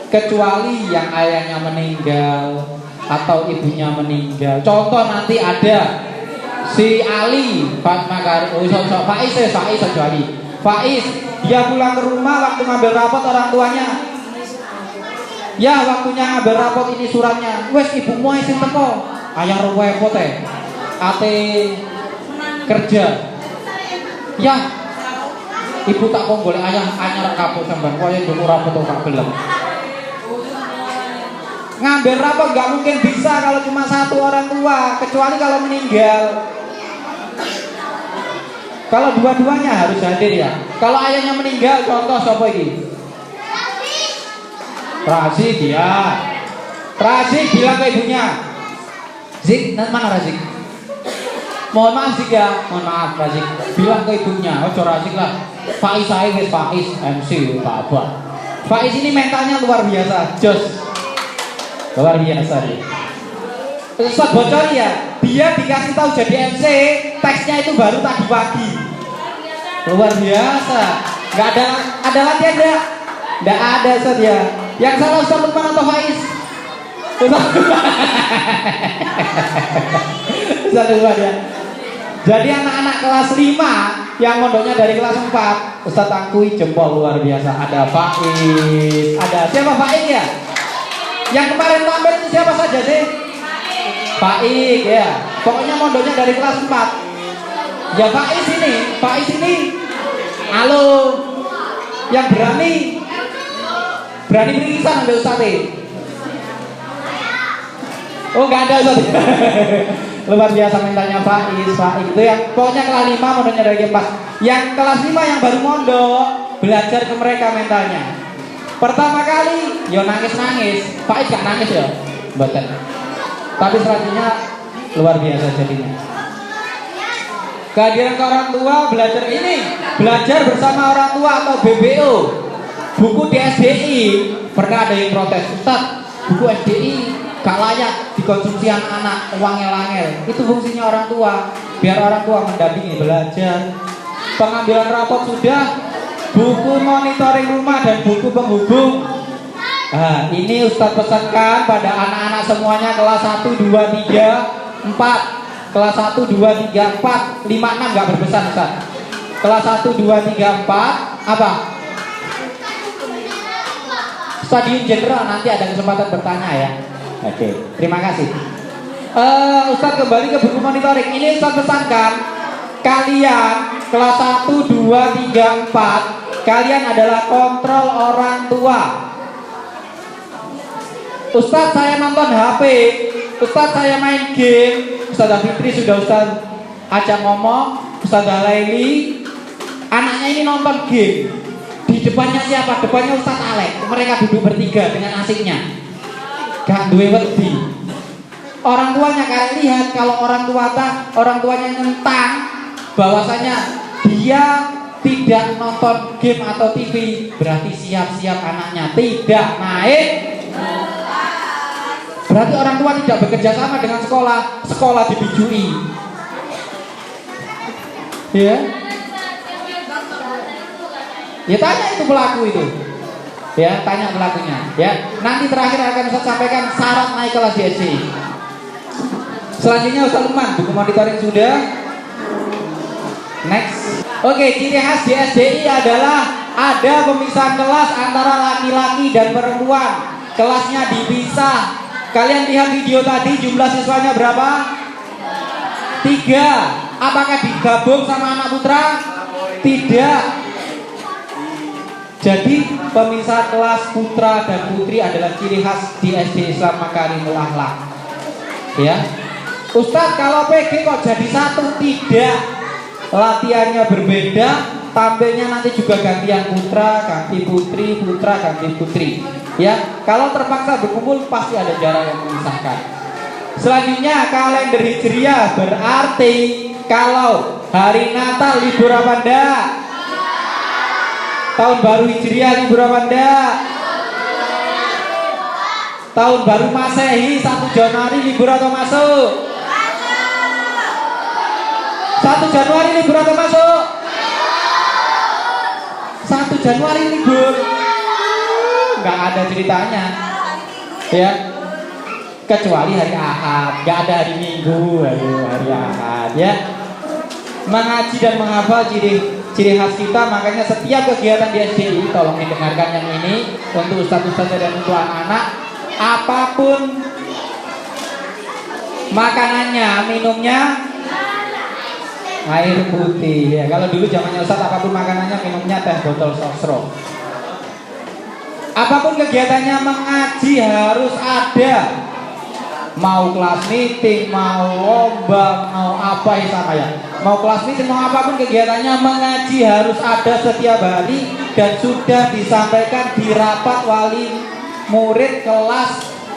kecuali yang ayahnya meninggal atau ibunya meninggal. Contoh nanti ada si Ali, Faiz dia pulang ke rumah waktu ngambil rapot orang tuanya. Ya, waktunya ngambil rapot ini suratnya. Wes ibumu isin teko. Ayah repot ate kerja. Ya, ibu tak kok golek ayah anyar kapok sampean koyo ndung rapot kok gelem. Ngambil rapot nggak mungkin bisa kalau cuma satu orang tua, kecuali kalau meninggal. Kalau dua-duanya harus hadir ya. Kalau ayahnya meninggal, contoh siapa ini? Razik ya. Razik bilang ke ibunya, Zik, mana Razik? Mohon maaf Zik ya, mohon maaf Razik. Bilang ke ibunya, ojo Razik lah. Faiz saya guys, Faiz MC apa? Faiz ini mentalnya luar biasa, jos. Luar biasa dia. Ustaz bocor ya, dia dikasih tahu jadi MC, teksnya itu baru tadi pagi. Luar biasa. Nggak ada latihan enggak? Nggak ada Ustaz ya. Yang salah Ustaz Lukman atau Faiz? Ustaz Lukman ya. Jadi anak-anak kelas 5 yang mondoknya dari kelas 4, Ustaz akui jempol luar biasa. Ada Faiz, ada siapa Faiz ya? Yang kemarin tampil itu siapa saja sih? Faiz ya. Pokoknya mondoknya dari kelas 4. Ya Faiz ini. Halo. Yang berani berikisan ambil Ustaz. Oh enggak ada Ustaz. Luar biasa mentalnya Faiz itu yang pokoknya kelas 5 mondoknya dari kelas 4. Yang kelas 5 yang baru mondok belajar ke mereka mentalnya. Pertama kali yo nangis. Faiz gak nangis ya? Betul. Tapi selanjutnya luar biasa jadinya. Kehadiran ke orang tua, belajar bersama orang tua atau BBO. Buku di SDI pernah ada yang protes, Ustaz, buku SDI gak layak dikonsumsi anak-anak, uangnya. Itu fungsinya orang tua, biar orang tua mendampingi belajar. Pengambilan rapot sudah, buku monitoring rumah dan buku penghubung. Nah, ini Ustaz pesankan pada anak-anak semuanya kelas 1, 2, 3, 4. Kelas 1, 2, 3, 4, 5, 6 gak berpesan Ustaz. Kelas 1, 2, 3, 4. Apa? Stadium Jenderal, nanti ada kesempatan bertanya ya. Oke, terima kasih. Ustadz kembali ke buku monitoring. Ini Ustadz pesankan, kalian kelas 1, 2, 3, 4, kalian adalah kontrol orang tua. Ustadz saya nonton HP, Ustadz saya main game. Ustadz Fitri sudah Ustadz ajak ngomong, Ustadz Laili, anaknya ini nonton game. Di depannya siapa? Depannya Ustadz Alek. Mereka duduk bertiga dengan asiknya. Gak duwe wedi. Orang tuanya kalian lihat, kalau orang tuanya nyentang bahwasanya dia tidak nonton game atau TV, berarti siap-siap anaknya tidak naik. Berarti orang tua tidak bekerja sama dengan sekolah dibijui. Ya. Ya tanya itu pelaku itu. Ya, tanya pelakunya. Ya, nanti terakhir akan saya sampaikan syarat naik kelas di SDI. Selanjutnya Ustaz Lukman, buku monitoring sudah. Next. Oke, ciri khas di SDI adalah ada pemisahan kelas antara laki-laki dan perempuan. Kelasnya dipisah. Kalian lihat video tadi, jumlah siswanya berapa? 3. Apakah digabung sama anak putra? Tidak. Jadi pemisahan kelas putra dan putri adalah ciri khas di SD Islam Makarimul Akhlak. Ya. Ustadz, kalau PG kok jadi satu? Tidak. Latihannya berbeda, tampilnya nanti juga gantian putra, ganti putri, putra, ganti putri. Ya, kalau terpaksa berkumpul pasti ada jarak yang memisahkan. Selanjutnya kalender Hijriah, berarti kalau hari Natal libur apa enggak? Tahun baru Hijriah libur apa enggak? Tahun baru Masehi 1 Januari libur atau masuk? 1 Januari libur atau masuk? 1 Januari libur. Nggak ada ceritanya. Ya. Kecuali hari Ahad, nggak ada hari Minggu, hari Ahad ya. Mengaji dan menghafal ciri khas kita, makanya setiap kegiatan di SDI tolong didengarkan yang ini untuk ustadz-ustadz dan untuk anak-anak. Apapun makanannya, minumnya air putih ya. Kalau dulu zamannya Ustadz, apapun makanannya, minumnya teh botol sosro. Apapun kegiatannya mengaji harus ada. Mau kelas meeting, mau lomba, mau apa ya sama ya. Mau kelas meeting, mau apapun kegiatannya, mengaji harus ada setiap hari dan sudah disampaikan di rapat wali murid kelas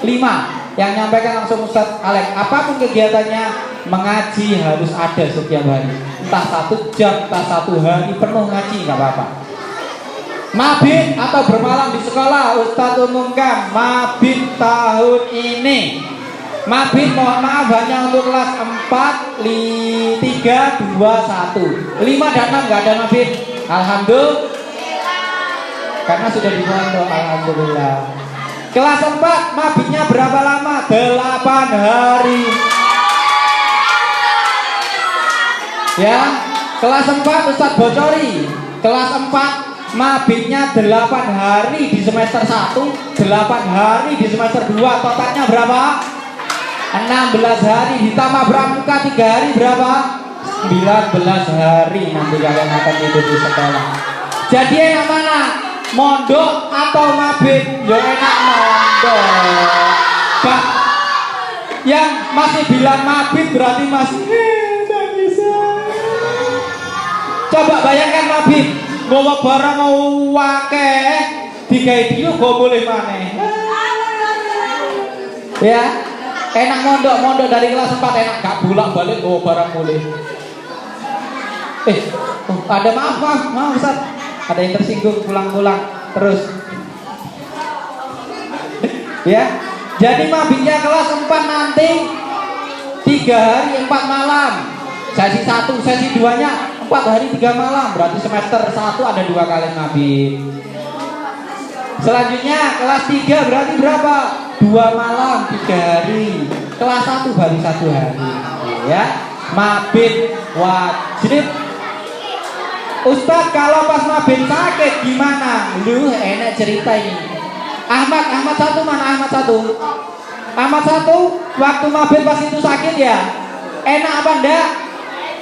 5. Yang nyampaikan langsung Ustadz Alek. Apapun kegiatannya, mengaji harus ada setiap hari. Entah 1 jam, entah 1 hari penuh ngaji, nggak apa-apa. Mabit atau bermalam di sekolah, Ustadz umumkan mabit tahun ini. Mabit mohon maaf hanya untuk kelas 4, 3, 2, 1. 5 dan 6 nggak ada mabit. Alhamdulillah. Karena sudah dimulai, alhamdulillah. Kelas 4 mabitnya berapa lama? 8 hari. Ya, kelas 4 Ustadz bocori. Kelas 4 mabitnya 8 hari di semester 1, 8 hari di semester 2. Totalnya berapa? 16 hari ditambah pramuka 3 hari berapa? 19 hari nanti kalian akan hidup di sekolah. Jadi enak mana? Mondok atau mabit? Ya enak mondok. Yang masih bilang mabit berarti masih tidak bisa. Coba bayangkan mabit, bawa barang mau wakeh, digawe dulu gak boleh maneh. Ya, enak mondok dari kelas 4 enak, gak bolak-balik bawa barang boleh. Ada maaf Ustaz. Ada yang tersinggung pulang-pulang terus. Ya. Jadi mabitnya kelas 4 nanti 3 hari 4 malam. Sesi 1, sesi 2-nya 4 hari 3 malam. Berarti semester 1 ada 2 kali mabit. Selanjutnya kelas 3 berarti berapa? 2 malam 3 hari. Kelas 1 baru 1 hari. Ya. Mabit wajib Ustadz kalau pas mabit sakit gimana? Lu enak cerita ini. Ahmad satu mana Ahmad satu? Ahmad satu waktu mabit pas itu sakit ya? Enak apa enggak?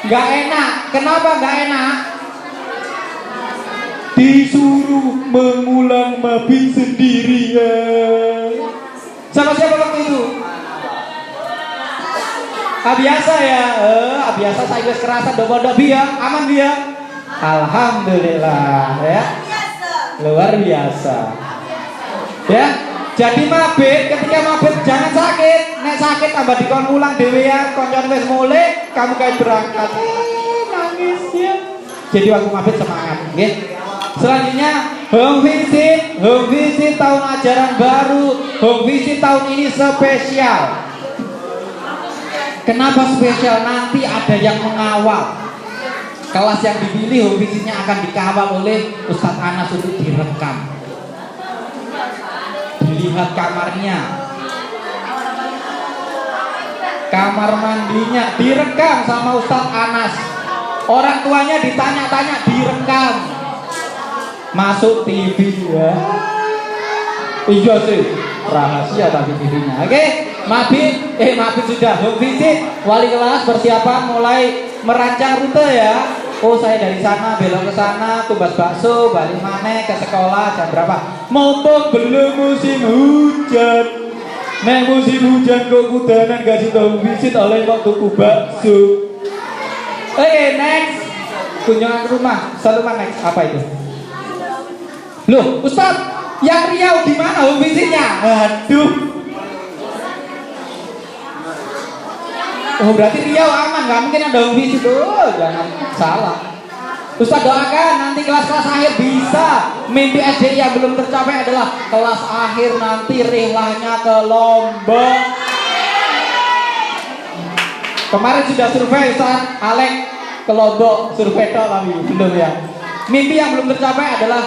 Enggak enak. Kenapa enggak enak? Disuruh mengulang mabit sendirian. Sama siapa waktu itu? Biasa ya. Biasa saya wis kerasa do-do biya, aman biya. Alhamdulillah ya. Luar biasa. Ya. Jadi mabit, ketika mabit jangan sakit. Nek sakit tambah dikon ulang dhewean, koncon wis mulai, kamu kayak berangkat. Nangis ya. Jadi waktu mabit semangat, nggih. Selanjutnya home visit tahun ajaran baru. Home visit tahun ini spesial. Kenapa spesial? Nanti ada yang mengawal. Kelas yang dipilih home visitnya akan dikawal oleh Ustadz Anas untuk direkam. Dilihat kamarnya, kamar mandinya direkam sama Ustadz Anas. Orang tuanya ditanya-tanya, direkam. Masuk TV ya. Iya sih, rahasia tapi TV-nya. Oke, mabit sudah. Home visit, wali kelas persiapan mulai merancang rute ya. Oh saya dari sana belok ke sana, tumbas bakso, balik maneh ke sekolah jam berapa? Mumpung belum musim hujan. Nek musim hujan kok kudanan gak sida home visit oleh kok tuku bakso. Oke, next. Kunjungan ke rumah, Saluman next. Apa itu? Loh, Ustadz, yang Riau di mana home visitnya? Aduh. Oh berarti Riau aman, nggak mungkin ada home visit. Oh jangan salah. Ustadz doakan nanti kelas-kelas akhir bisa. Mimpi SDI yang belum tercapai adalah kelas akhir nanti rihlahnya ke Lombok. Kemarin sudah survei Ustadz Alek ke Lombok, survei toh tapi belum ya. Mimpi yang belum tercapai adalah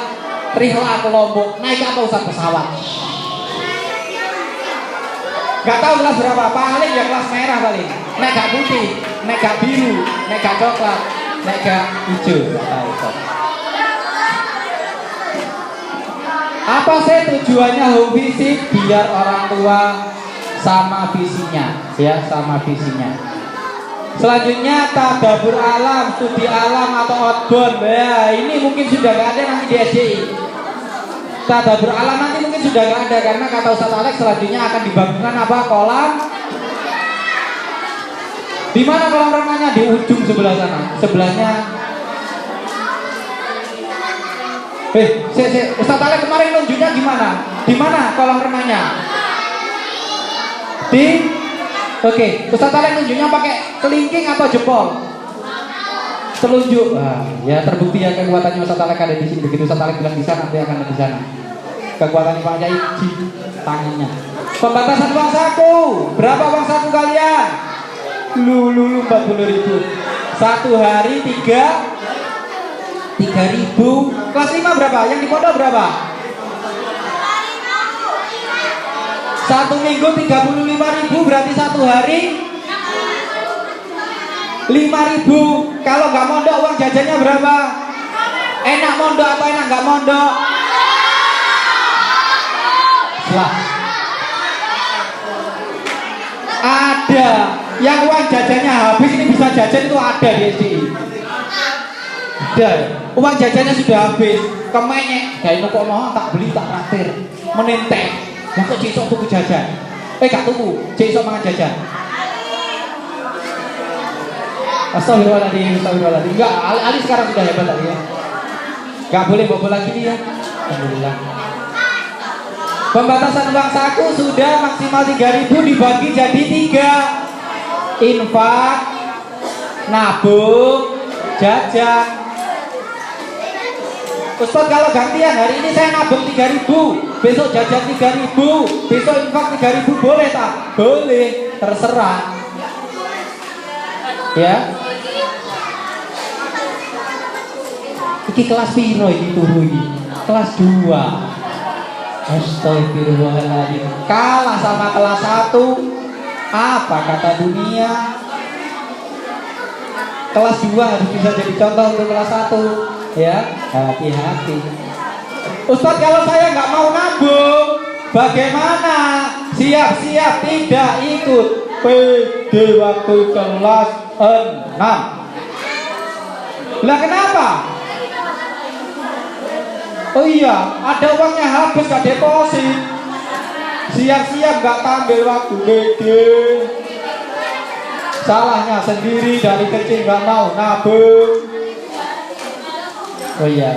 rihlah ke Lombok. Naik apa Ustadz? Pesawat. Gak tahu kelas berapa, paling ya kelas merah paling. Nek gak putih, nek gak biru, nek gak coklat, nek gak hijau. Gak tahu. Apa sih tujuannya home visit? Biar orang tua sama visinya, ya sama visinya. Selanjutnya tadabbur alam, studi alam atau outbound. Ya, ini mungkin sudah gak ada nanti di SDI. Tadabbur alam nanti mungkin sudah gak ada karena kata Ustadz Alex selanjutnya akan dibangunkan apa? Kolam. Di mana kolam renangnya? Di ujung sebelah sana. Sebelahnya. Ustadz Alex kemarin nunjuknya gimana? Di mana kolam renangnya? Oke, Ustadz Alex nunjuknya pakai kelingking atau jempol? Telunjuk. Ya terbukti ya kekuatannya Ustadz Alex ada di sini. Begitu Ustadz Alex bilang di sana, nanti akan ada di sana. Kekuatan Pak Yai di tangannya. Pembatasan uang saku. Berapa uang saku kalian? Lulu 40.000. Satu hari 3.000. Kelas 5 berapa? Yang di pondok berapa? Satu minggu 35.000 berarti satu hari 5.000. Kalau nggak mondok uang jajannya berapa? Enak mondok atau enak nggak mondok? Lah. Ada yang uang jajannya habis ini bisa jajan itu ada di SDI. Ada. Uang jajannya sudah habis. Kemenyek. Kayak kok mau tak beli tak traktir. Menenteng. Lah kok cicok tuku jajan? Gak tuku. Cicok mangan jajan. Astagfirullahaladzim. Enggak, Ali sekarang sudah hebat tadi ya. Gak boleh bobol lagi nih ya. Alhamdulillah. Pembatasan uang saku sudah maksimal 3.000 dibagi jadi 3. Infak, nabung, jajan. Ustadz kalau gantian hari ini saya nabung 3.000, besok jajan 3.000, besok infak 3.000 boleh tak? Boleh, terserah. Ya. Iki kelas piro ini turu ini? Kelas 2. Astagfirullahaladzim. Kalah sama kelas 1. Apa kata dunia? Kelas 2 harus bisa jadi contoh untuk kelas 1. Ya, hati-hati. Ustadz, kalau saya nggak mau nabung, bagaimana? Siap-siap tidak ikut PD waktu kelas 6. Lah kenapa? Oh iya, ada uangnya habis gak deposit. Siap-siap gak tampil waktu PD. Salahnya sendiri, dari kecil gak mau nabung. Oh iya.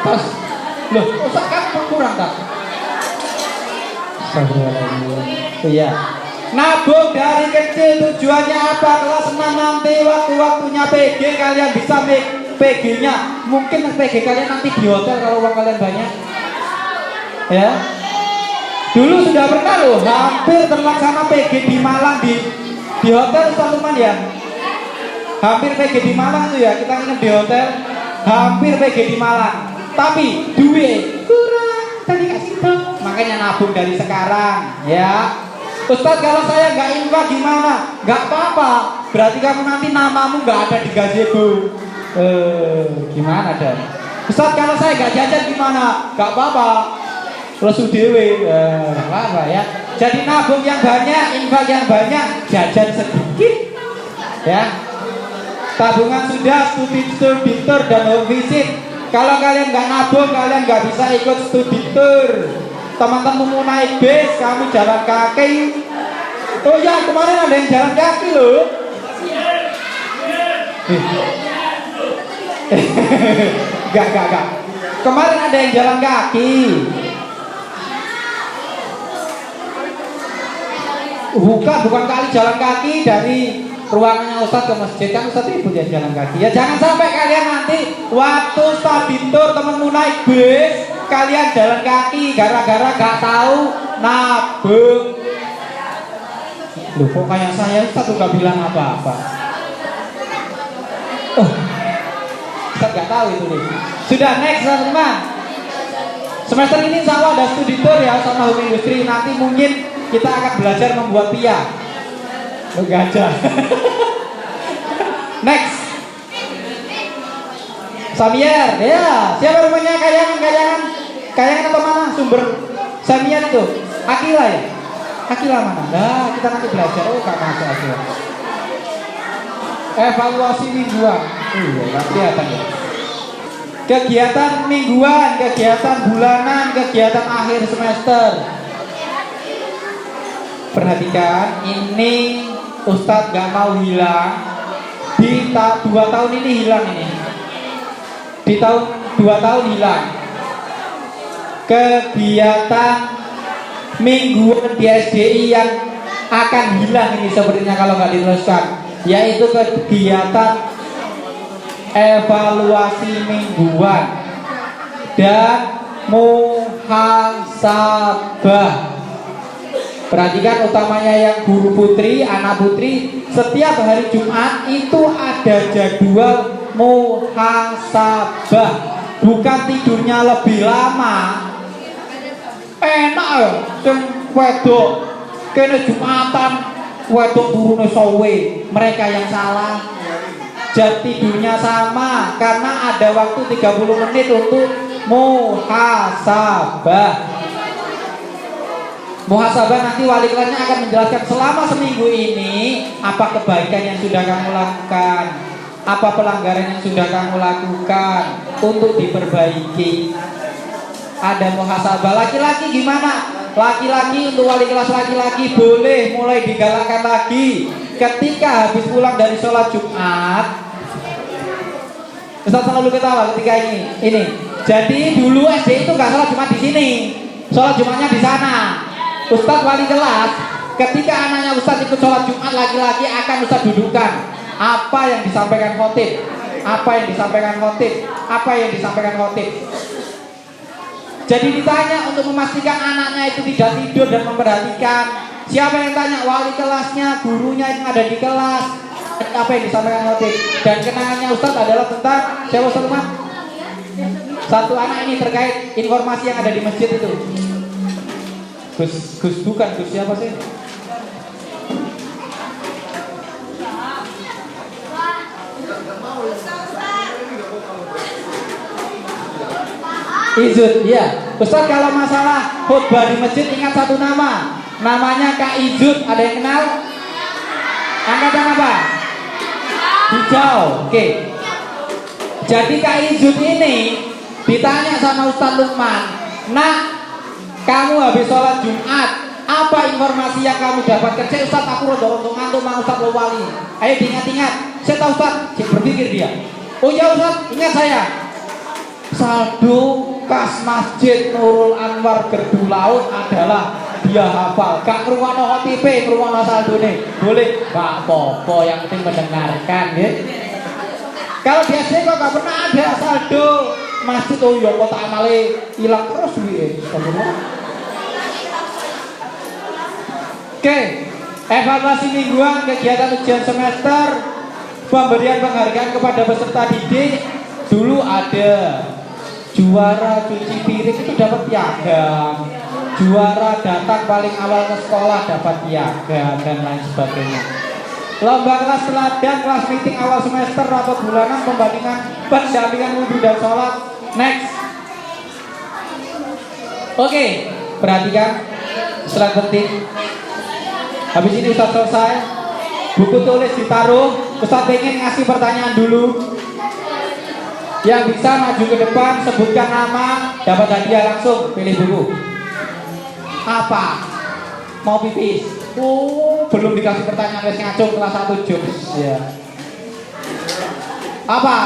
Pas. Loh, Ustaz kan kurang tak? Iya. Nabung dari kecil tujuannya apa? Kelas 6 nanti waktu-waktunya PG kalian bisa PG-nya. Mungkin PG kalian nanti di hotel kalau uang kalian banyak. Ya. Dulu sudah pernah loh, hampir terlaksana PG di Malang di hotel Ustaz Lukman ya. Hampir PG di Malang tuh ya, kita nginep di hotel. Hampir PG di Malang. Tapi duit kurang, tadi kasih dong. Makanya nabung dari sekarang, ya. Ustaz, kalau saya nggak infak gimana? Nggak apa-apa. Berarti kamu nanti namamu nggak ada di gazebo. Gimana dan? Ustaz, kalau saya nggak jajan gimana? Nggak apa-apa. Lesu dewe, nggak apa-apa ya. Jadi nabung yang banyak, infak yang banyak, jajan sedikit, ya. Tabungan sudah, studi tour dan home visit. Kalau kalian nggak nabung, kalian nggak bisa ikut studi tour. Teman-teman mau naik bis, kamu jalan kaki. Oh ya, kemarin ada yang jalan kaki loh. Gak. Kemarin ada yang jalan kaki. Bukan kali jalan kaki dari ruangannya Ustadz ke masjid, kan Ustadz ribut ya jalan kaki. Ya jangan sampai kalian nanti waktu study tour temenmu naik bis, kalian jalan kaki gara-gara gak tahu nabung. Loh kok kayak saya Ustadz gak bilang apa-apa. Ustadz gak tahu itu nih. Sudah next teman-teman. Semester ini insya Allah ada studi tour ya sama home industry. Nanti mungkin kita akan belajar membuat pia. Gajah. Next. Samier, ya. Siapa rumahnya Kayangan atau mana sumber Samier itu? Akila ya? Akila mana? Nah, kita nanti belajar. Oh, gak masuk Akila. Evaluasi mingguan. Gak kelihatan ya. Kegiatan mingguan, kegiatan bulanan, kegiatan akhir semester. Perhatikan, ini Ustadz gak mau hilang. Di 2 tahun ini hilang ini. Di 2 tahun hilang. Kegiatan mingguan di SDI yang akan hilang ini sepertinya kalau nggak diteruskan, yaitu kegiatan evaluasi mingguan dan muhasabah. Perhatikan utamanya yang guru putri, anak putri, setiap hari Jumat itu ada jadwal muhasabah. Bukan tidurnya lebih lama. Enak ya, sing wedok kene Jumatan, wedok turune sowe. Mereka yang salah. Jam tidurnya sama karena ada waktu 30 menit untuk muhasabah. Muhasabah nanti wali kelasnya akan menjelaskan selama seminggu ini apa kebaikan yang sudah kamu lakukan, apa pelanggaran yang sudah kamu lakukan untuk diperbaiki. Ada muhasabah. Laki-laki gimana? Laki-laki untuk wali kelas laki-laki boleh mulai digalakkan lagi ketika habis pulang dari sholat Jumat. Ustaz selalu ketawa ketika ini. Jadi dulu SD itu nggak sholat Jumat di sini, sholat Jumatnya di sana. Ustaz wali kelas ketika anaknya Ustaz ikut sholat Jumat laki-laki akan Ustaz dudukkan. Apa yang disampaikan khotib? Apa yang disampaikan khotib? Apa yang disampaikan khotib? Jadi ditanya untuk memastikan anaknya itu tidak tidur dan memperhatikan. Siapa yang tanya? Wali kelasnya, gurunya yang ada di kelas. Apa yang disampaikan khotib? Dan kenangannya Ustaz adalah tentang siapa Ustaz Umar? Satu anak ini terkait informasi yang ada di masjid itu. Gus bukan, Gus siapa sih? Izut, iya. Ustaz kalau masalah khutbah di masjid ingat satu nama. Namanya Kak Izut, ada yang kenal? Angkatan apa? Hijau. Oke. Jadi Kak Izut ini ditanya sama Ustaz Lukman, "Nak, kamu habis sholat Jumat, apa informasi yang kamu dapatkan?" Saya Ustaz, aku rondo-rondo ngantuk sama Ustaz Wali. Ayo diingat-ingat. Saya tahu Ustaz, saya berpikir dia. Oh ya Ustaz, ingat saya. Saldo kas Masjid Nurul Anwar Gerdu Laut adalah dia hafal. Gak ngrungokno OTP, ngrungokno saldone. Boleh, gak apa-apa, yang penting mendengarkan ya. Kalau di SD kok gak pernah ada saldo masjid, oh ya kota amale hilang terus piye. Oke, evaluasi mingguan kegiatan ujian semester, pemberian penghargaan kepada peserta didik. Dulu ada juara cuci piring itu dapat piagam, juara datang paling awal ke sekolah dapat piagam dan lain sebagainya. Lomba kelas teladan, kelas meeting awal semester, rapat bulanan, pembandingan pendampingan wudhu dan sholat. Next. Oke, perhatikan slide penting. Habis ini Ustaz selesai, buku tulis ditaruh. Ustaz pengen ngasih pertanyaan dulu. Yang bisa maju ke depan, sebutkan nama, dapat hadiah langsung. Pilih buku. Apa? Mau pipis? Oh, belum dikasih pertanyaan, wes ngaco kelas 1 jokes ya. Apa?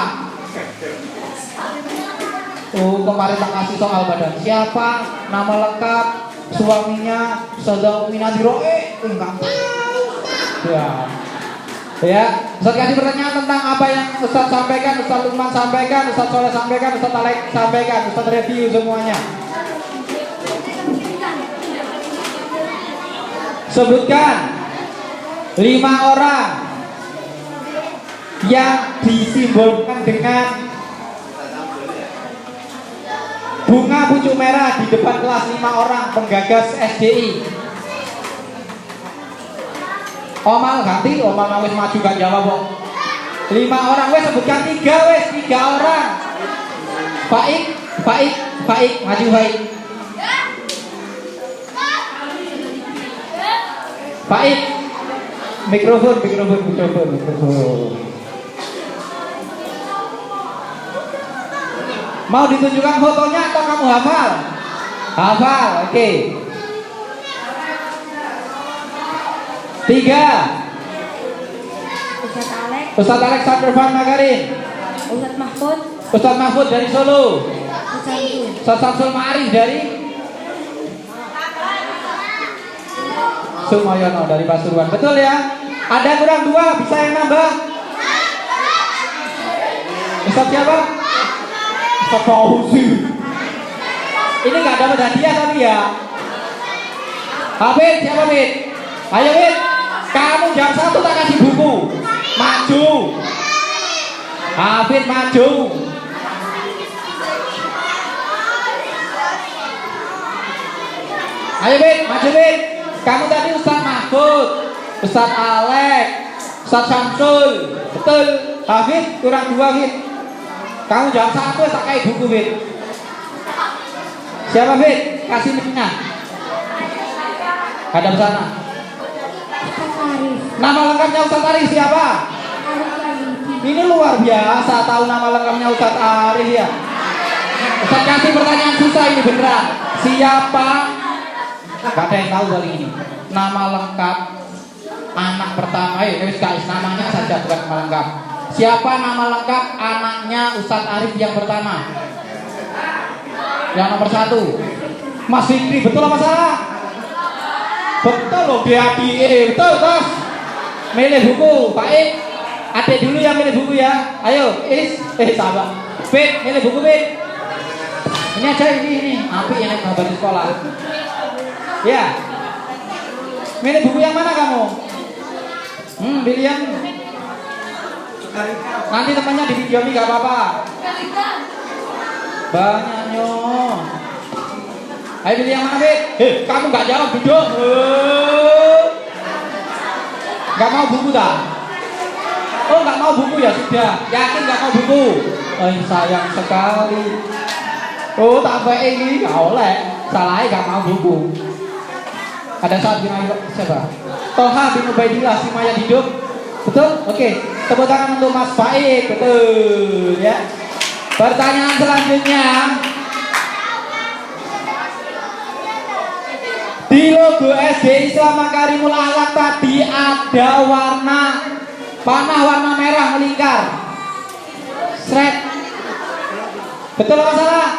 Oh, kemarin tak kasih soal badan. Siapa? Nama lengkap, suaminya, sedang minati roe. Enggak. Ya. Ya, Ustaz kasih pertanyaan tentang apa yang Ustaz sampaikan, Ustaz Lukman sampaikan, Ustaz Soleh sampaikan, Ustaz Alek sampaikan, Ustaz review semuanya. Sebutkan 5 orang yang disimbolkan dengan bunga pucuk merah di depan kelas. 5 orang penggagas SDI. Omal ganti, Omal wis maju gak jawab kok. 5 orang wes, sebutkan 3 wes, 3 orang. Baik, maju baik. Baik. Mikrofon. Mau ditunjukkan fotonya atau kamu hafal? Hafal, oke. 3. Ustaz Alexander Van Magarin. Ustaz Mahfud dari Solo. Ustaz Samsul Ma'arif dari Sumoyono dari Pasuruan. Betul ya? Ada kurang 2, bisa yang nambah? Ustaz siapa? Ustaz Fauzi. Ini gak dapat hadiah tapi ya. Hafid, siapa Hafid? Ayo Hafid. Kamu jam 1 tak kasih buku. Maju. Hafid maju. Ayo Hafid, maju Hafid. Kamu tadi Ustaz Mahfud, Ustaz Alek, Ustaz Samsul. Betul. Hafid kurang 2 Hafid. Kamu jam 1 tak kasih buku Hafid. Siapa Hafid? Kasih mic-nya. Hadap sana. Nama lengkapnya Ustaz Arif siapa? Ini luar biasa, tahu nama lengkapnya Ustaz Arif ya. Ustaz kasih pertanyaan susah ini beneran. Siapa? Gak ada yang tahu kali ini. Nama lengkap anak pertama, guys, namanya saja bukan nama lengkap. Siapa nama lengkap anaknya Ustaz Arif yang pertama? Yang nomor 1. Mas Fikri, betul apa salah? Betul loh, betul Tos. Milih buku, Baik. Adik dulu yang milih buku ya. Ayo, sahabat. Fit, milih buku Fit. Ini aja ini. Api yang naik di sekolah. Ya. Milih buku yang mana kamu? Pilih yang. Nanti temannya di video ini gak apa-apa. Banyaknya. Ayo pilih yang mana Fit? Kamu gak jawab, duduk. Gak mau buku tak? Oh gak mau buku ya sudah. Yakin gak mau buku? Oh sayang sekali. Oh, tak baik ini gak oleh. Salahnya gak mau buku. Ada saat gimana siapa? Toha bin Ubaidillah si mayat hidup. Betul? Oke. Tepuk tangan untuk Mas Faik. Betul ya. Pertanyaan selanjutnya. Di logo SD Islam Makarimul Akhlak tadi ada warna panah warna merah melingkar. Sret. Betul apa salah?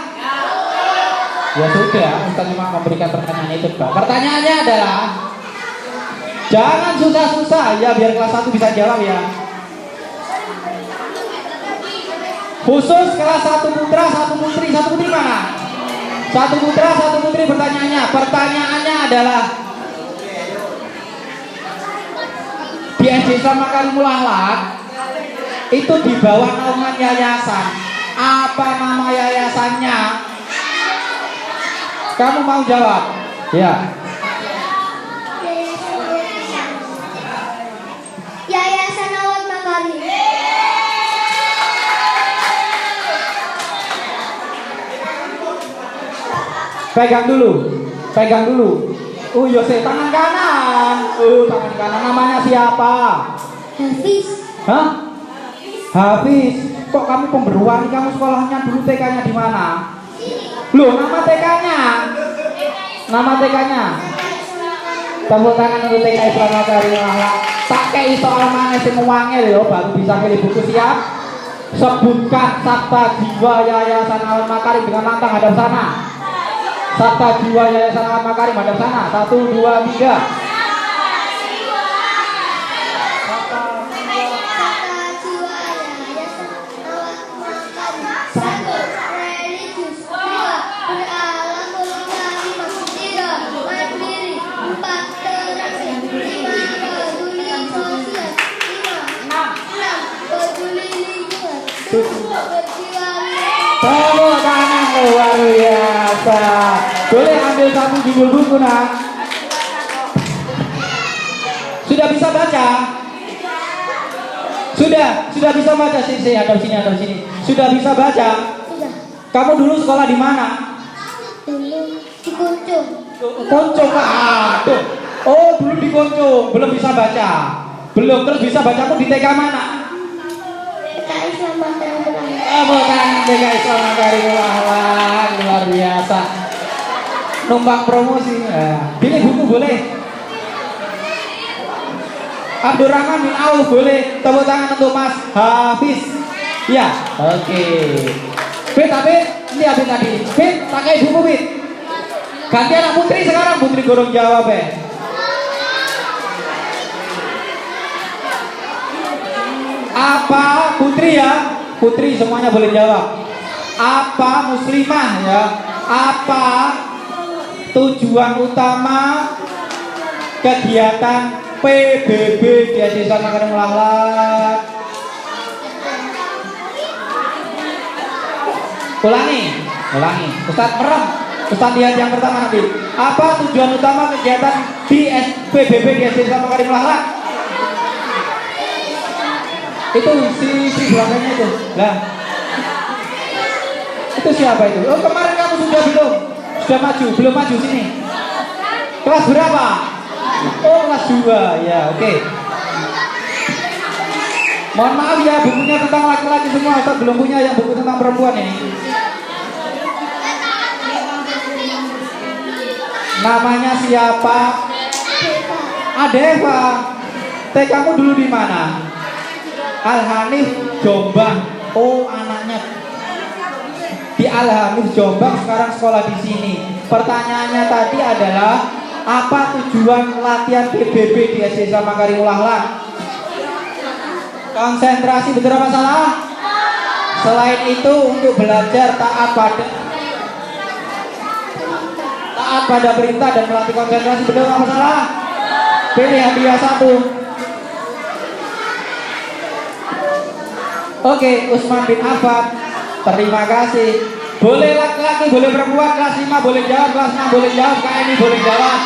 Ya sudah, Ustaz cuma memberikan pertanyaan itu, Pak. Pertanyaannya adalah jangan susah-susah ya biar kelas 1 bisa jawab ya. Khusus kelas 1 putra, 1 putri mana? 1 putra, 1 putri pertanyaannya. Pertanyaannya adalah di SD Islam Makarimul Akhlak itu di bawah naungan yayasan. Apa nama yayasannya? Kamu mau jawab? Ya. Yayasan Awad Makarim. Pegang dulu. Yose tangan kanan. Tangan kanan. Namanya siapa? Hafiz. Hah? Hafiz. Kok kamu pemberuan? Kamu sekolahnya dulu TK-nya di mana? Loh, nama TK-nya? Nama TK-nya? Tepuk tangan untuk TK Islam Makarimul Akhlak. Tak kei soal mana sing wangel yo baru bisa pilih buku. Siap? Sebutkan sabta jiwa Yayasan Awad Makarim dengan lantang hadap sana. Sabta jiwa Yayasan Awad Makarim hadap sana. 1, 2, 3. Tepuk tangan luar biasa. Boleh ambil satu judul buku nak? Sudah bisa baca? Sudah bisa baca sini hadap sini. Sudah bisa baca? Sudah. Kamu dulu sekolah di mana? Dulu di Kuncung. Kuncung aduh. Oh dulu di Kuncung, belum bisa baca. Belum, terus bisa bacamu di TK mana? TK Islam Makarimul Akhlak. Bukan TK Islam Makarimul Akhlak, luar biasa. Numpang promosi. Pilih buku boleh. Abdurrahman bin Auf boleh. Tepuk tangan untuk Mas Hafiz. Ya, oke. Fit, ini apa tadi? Fit, pakai buku Fit. Ganti anak putri sekarang, putri gorong jawab ya. Apa putri ya? Putri semuanya boleh jawab. Apa muslimah ya? Apa tujuan utama kegiatan PBB di SD Islam Makarimul Akhlak? Ulangi. Ustaz merem. Ustaz lihat yang pertama nanti. Apa tujuan utama kegiatan di PBB di SD Islam Makarimul Akhlak? Itu si belakangnya itu. Lah. Itu siapa itu? Oh, kemarin kamu sudah belum? Sudah maju, belum maju sini. Kelas berapa? Oh, kelas 2. Ya, oke. Mohon maaf ya, bukunya tentang laki-laki semua. Ustaz belum punya yang buku tentang perempuan ini. Namanya siapa? Adeva. TK-mu dulu di mana? Al-Hanif Jombang. Oh, anaknya di Al-Hanif Jombang, sekarang sekolah di sini. Pertanyaannya tadi adalah apa tujuan latihan PBB di SD Islam Makarimul Akhlak? Konsentrasi, betul apa salah? Selain itu untuk belajar taat pada perintah dan melatih konsentrasi, betul apa salah? Pilih hadiah 1. Oke, Usman bin Affan. Terima kasih. Boleh laki-laki, boleh perempuan. Kelas 5 boleh jawab, kelas 6 boleh jawab, KMI boleh jawab.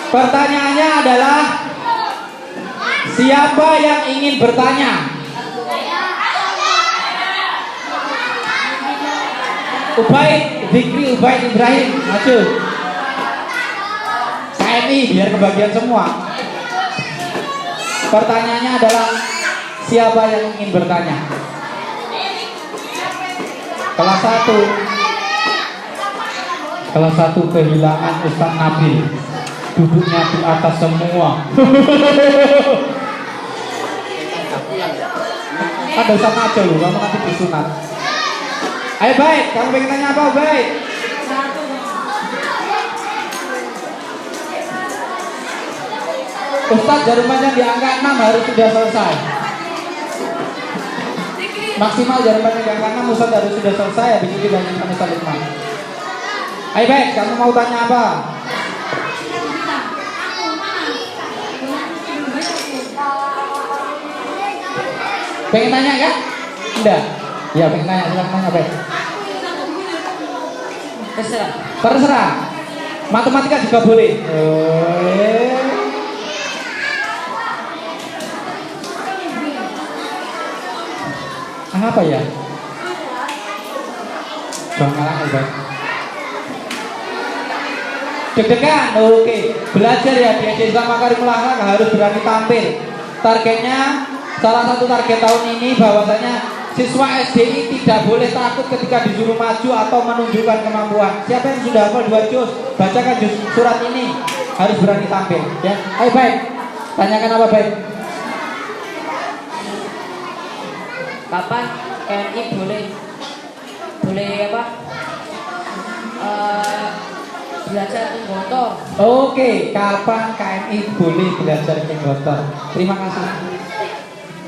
Pertanyaannya adalah siapa yang ingin bertanya? Ubaid, Zikri, Ubaid, Ibrahim, maju. KMI biar kebagian semua. Pertanyaannya adalah siapa yang ingin bertanya? Kelas 1. Kelas 1 kehilangan Ustaz Nabil. Duduknya di atas semua. Ada Ustaz aja lu, kamu nanti disunat. Ayo baik, kamu pengen tanya apa baik? Ustaz jarum panjang di angka 6 harus sudah selesai. Maksimal jarum panjang di angka 6 Ustaz harus sudah selesai. Habis itu dibanyakan Ustaz Lukman. Ayo baik, kamu mau tanya apa? Pengen tanya kan? Enggak. Ya pengen tanya, silakan tanya baik. Terserah. Terserah. Matematika juga boleh. Apa ya? Jangan ngalah baik. Deg-degan, oke. Belajar ya di SD Islam Makarimul Akhlak harus berani tampil. Targetnya, salah satu target tahun ini bahwasanya siswa SDI tidak boleh takut ketika disuruh maju atau menunjukkan kemampuan. Siapa yang sudah hafal 2 juz, bacakan juz surat ini. Harus berani tampil. Ya, ayo baik. Tanyakan apa baik? Kapan KMI boleh apa? Belajar motor. Oke, kapan KMI boleh belajar motor? Terima kasih.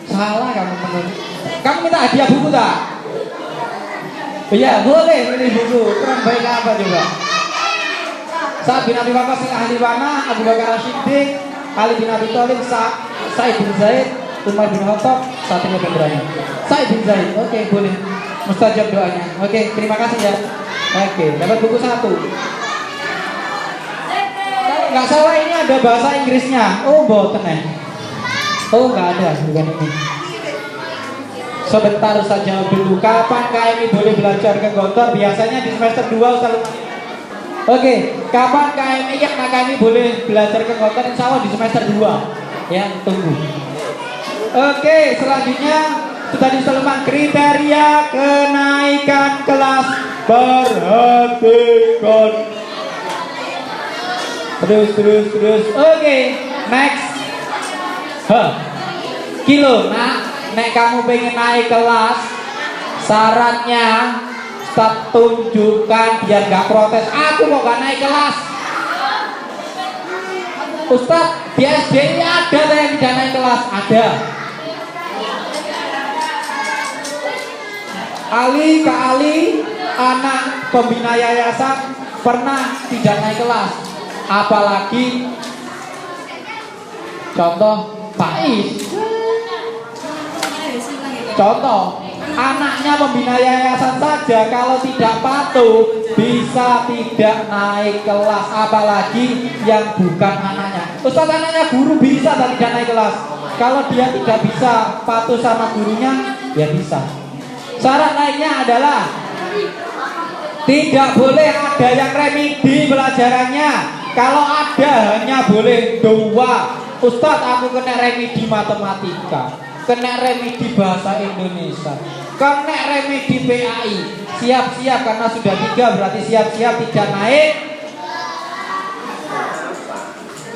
Salah kamu menurut. Kamu minta hadiah buku tak? Iya, boleh pilih buku. Keren baik apa coba? Sa'ad bin Abi Waqqas ahli mana? Abu Bakar As-Siddiq, Ali bin Abi Thalib, Sa'id bin Zaid, Umar bin Khattab, Satria bin Ibrahim. Sa'id bin Zaid. Oke, boleh. Mustajab doanya. Oke, terima kasih ya. Oke, dapat buku 1. Nggak salah ini ada bahasa Inggrisnya. Oh, boten ya. Oh, nggak ada, bukan ini. Sebentar saja dulu. Kapan KMI boleh belajar ke Gontor? Biasanya di semester 2 Ustaz. Oke, kapan KMI yang KMI boleh belajar ke Gontor? Insya Allah di semester 2. Ya, tunggu. Oke, selanjutnya sudah diselesaikan kriteria kenaikan kelas. Perhatikan. Terus. Oke, next. Kilo, nek kamu pengen naik kelas, syaratnya Ustaz tunjukkan biar gak protes. Aku kok gak naik kelas. Ustaz, di SDI ada yang tidak naik kelas? Ada. Ali Kak Ali, anak pembina yayasan pernah tidak naik kelas. Apalagi contoh Pak Is. Contoh, anaknya pembina yayasan saja kalau tidak patuh bisa tidak naik kelas, apalagi yang bukan anaknya. Ustaz, anaknya guru bisa tapi tidak naik kelas. Kalau dia tidak bisa patuh sama gurunya, ya bisa. Syarat naiknya adalah tidak boleh ada yang remedi pelajarannya. Kalau ada hanya boleh 2. Ustaz, aku kena remedi matematika, kena remedi bahasa Indonesia, kena remedi PAI. Siap-siap karena sudah 3 berarti siap-siap tidak naik.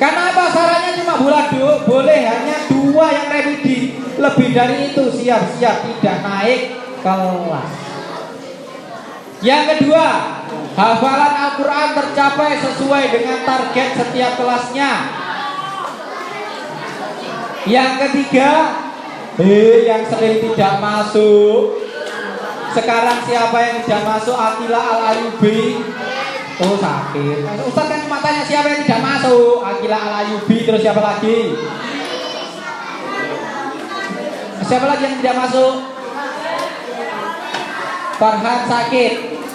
Karena apa? Syaratnya cuma boleh hanya 2 yang remedi. Lebih dari itu siap-siap tidak naik kelas. Yang kedua, hafalan Al-Quran tercapai sesuai dengan target setiap kelasnya. Yang ketiga, yang sering tidak masuk. Sekarang siapa yang tidak masuk? Akila Al-Ayubi. Oh, sakit. Ustaz kan cuma tanya siapa yang tidak masuk. Akila Al-Ayubi, terus siapa lagi? Siapa lagi yang tidak masuk? Farhan sakit.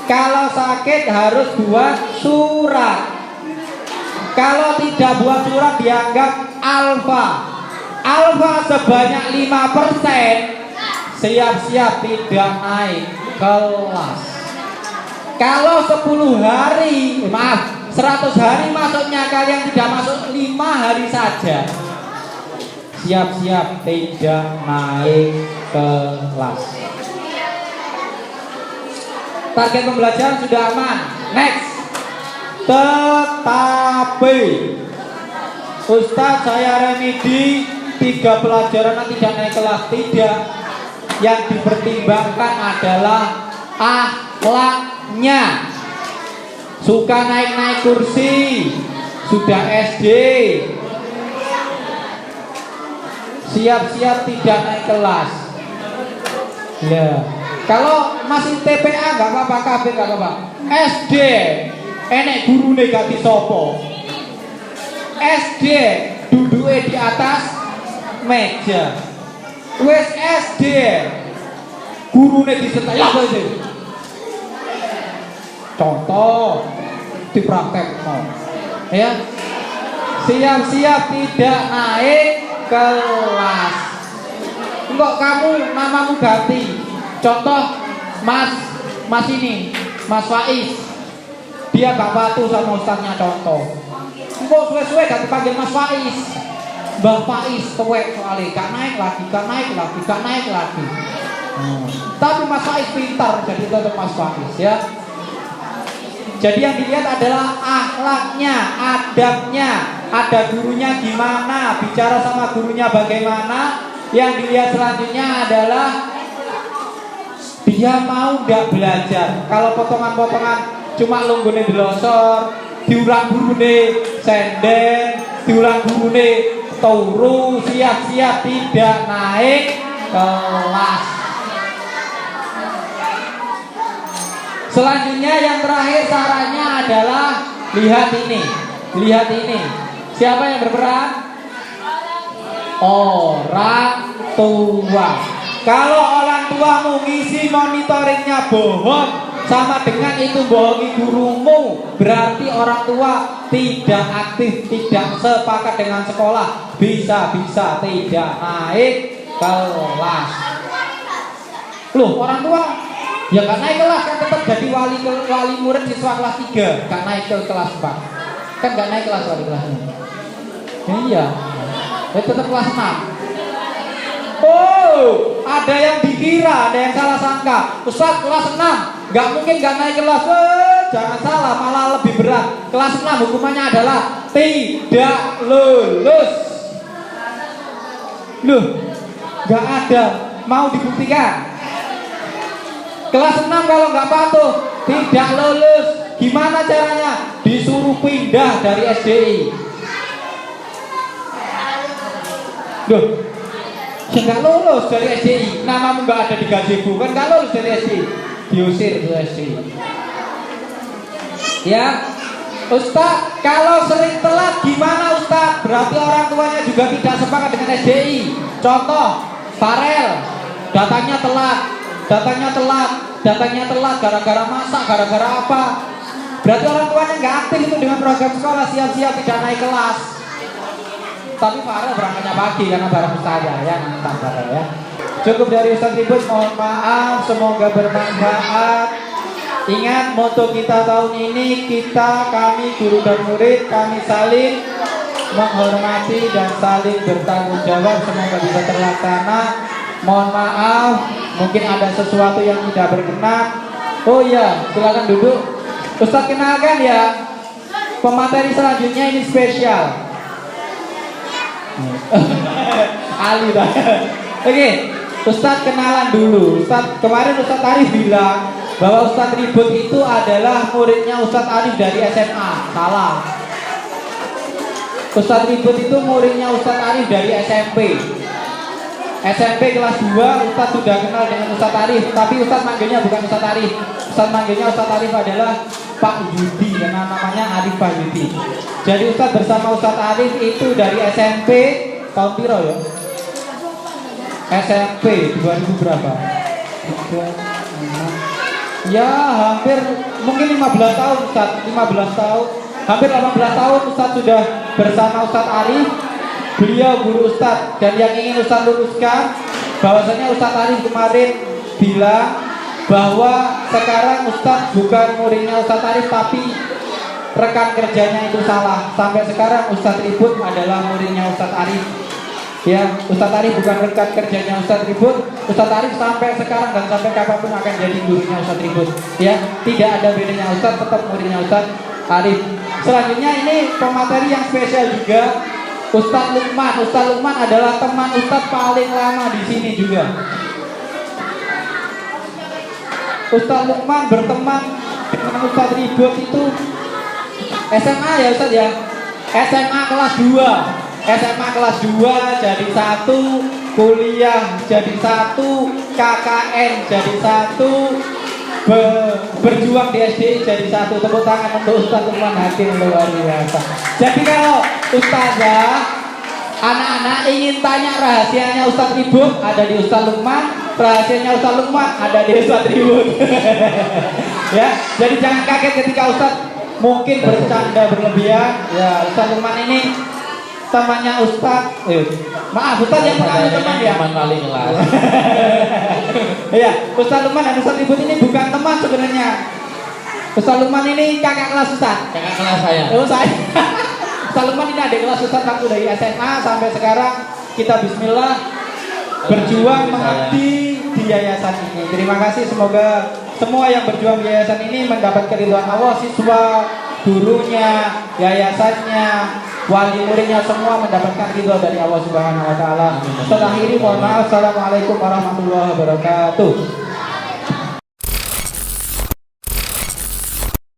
Kalau sakit harus buat surat. Kalau tidak buat surat dianggap alfa. Alfa sebanyak 5%. Siap-siap tidak naik kelas. Kalau 10 hari, maaf, 100 hari masuknya kalian tidak masuk 5 hari saja, siap-siap tidak naik kelas. Target pembelajaran sudah aman. Next. Tetapi Ustadz saya remedi 3 pelajaran tidak naik kelas. Tidak. Yang dipertimbangkan adalah akhlaknya. Suka naik-naik kursi, sudah SD, siap-siap tidak naik kelas. Ya. Kalau masih TPA nggak apa-apa, KB nggak apa-apa. SD enek gurune gak disopo. SD duduknya di atas meja. Wes SD gurune disetel apa sih? Contoh dipraktekno. Ya. Siap-siap tidak naik kelas. Kok kamu namamu ganti? Contoh Mas ini, Mas Faiz. Dia gak patuh sama ustaznya contoh. Kok suwe-suwe gak dipanggil Mas Faiz? Mbah Faiz tuwek soalnya gak naik lagi. Tapi Mas Faiz pintar jadi tetap Mas Faiz ya. Jadi yang dilihat adalah akhlaknya, adabnya. Ada gurunya gimana, bicara sama gurunya bagaimana. Yang dilihat selanjutnya adalah dia mau nggak belajar. Kalau potongan-potongan cuma lunggune delosor, diulang gurune senden, diulang gurune turu, siap-siap tidak naik kelas. Selanjutnya yang terakhir sarannya adalah lihat ini. Siapa yang berperan? Orang tua. Kalau orang tuamu ngisi monitoringnya bohong, sama dengan itu bohongi gurumu, berarti orang tua tidak aktif, tidak sepakat dengan sekolah, bisa-bisa tidak naik kelas. Loh, orang tua ya gak naik kelas, kan tetap jadi wali murid siswa kelas 3, gak naik ke kelas 4. Kan gak naik kelas wali kelasnya. Iya. Ya tetap kelas 6. Oh, ada yang dikira, ada yang salah sangka. Ustaz kelas 6, gak mungkin gak naik kelas. Jangan salah, malah lebih berat. Kelas 6 hukumannya adalah tidak lulus. Loh, gak ada. Mau dibuktikan? Kelas 6 kalau gak patuh, tidak lulus. Gimana caranya? Disuruh pindah dari SDI. Loh, ya gak lulus dari SDI, namamu gak ada di gazebo, kan gak lulus dari SDI, diusir dari SDI. Ya, Ustaz, kalau sering telat gimana Ustaz? Berarti orang tuanya juga tidak sepakat dengan SDI. Contoh, Farel, datangnya telat gara-gara masak, gara-gara apa? Berarti orang tuanya gak aktif itu dengan program sekolah, siap-siap tidak naik kelas. Tapi Farel berangkatnya pagi karena bareng saya ya, mantap Farel ya. Cukup dari Ustaz Ribut, mohon maaf, semoga bermanfaat. Ingat moto kita tahun ini, kami guru dan murid, kami saling menghormati dan saling bertanggung jawab. Semoga bisa terlaksana. Mohon maaf, mungkin ada sesuatu yang tidak berkenan. Oh iya, silakan duduk. Ustaz kenalkan ya, pemateri selanjutnya ini spesial. Ali dah. Oke, Ustadz kenalan dulu. Kemarin Ustadz Arif bilang bahwa Ustadz Ribut itu adalah muridnya Ustadz Arif dari SMA. Salah. Ustadz Ribut itu muridnya Ustadz Arif dari SMP. SMP kelas 2 Ustadz sudah kenal dengan Ustadz Arif, tapi Ustadz manggilnya bukan Ustadz Arif. Ustadz manggilnya Ustadz Arif adalah Pak Yudi, karena namanya Arif Pak Yudi. Jadi Ustadz bersama Ustadz Arif itu dari SMP tahun piro ya? SMP 2000 berapa? 3, 6. Ya hampir mungkin 15 tahun Ustadz, 15 tahun. Hampir 18 tahun Ustadz sudah bersama Ustadz Arif. Beliau guru Ustadz, dan yang ingin Ustadz luruskan bahwasanya Ustadz Arif kemarin bilang bahwa sekarang Ustadz bukan muridnya Ustadz Arif tapi rekan kerjanya itu salah. Sampai sekarang Ustadz Ribut adalah muridnya Ustadz Arif. Ya, Ustadz Arif bukan rekan kerjanya Ustadz Ribut. Ustadz Arif sampai sekarang dan sampai kapanpun akan jadi gurunya Ustadz Ribut. Ya, tidak ada bedanya. Ustadz tetap muridnya Ustadz Arif. Selanjutnya ini pemateri yang spesial juga, Ustadz Lukman. Ustadz Lukman adalah teman Ustadz paling lama di sini juga. Ustadz Lukman berteman dengan Ustadz Ribut itu SMA ya Ustadz ya. SMA kelas 2. SMA kelas 2 jadi 1, kuliah jadi 1, KKN jadi 1, berjuang di SD jadi 1. Tepuk tangan untuk Ustadz Lukman Hakim, luar biasa. Jadi kalau Ustazah, anak-anak ingin tanya rahasianya Ustadz Ribut, ada di Ustadz Lukman. Rahasianya Ustadz Lukman ada di Ustadz Ribut. Ya, jadi jangan kaget ketika Ustadz mungkin bercanda berlebihan. Ya, Ustadz Lukman ini temannya Ustadz. Maaf, Ustadz yang pernah teman ya. Teman paling kelas. Ya, Ustadz Lukman dan Ustadz Ribut ini bukan teman sebenarnya. Ustadz Lukman ini kakak kelas Ustadz. Kakak kelas saya. Oh, saya. Ustadz Lukman ini adik kelas Ustadz waktu dari SMA sampai sekarang kita bismillah berjuang mengabdi di yayasan ini. Terima kasih, semoga semua yang berjuang di yayasan ini mendapat keridhaan Allah, siswa, gurunya, yayasannya, wali muridnya semua mendapatkan ridho dari Allah Subhanahu wa taala. Setelah ini mohon maaf. Assalamualaikum warahmatullahi wabarakatuh.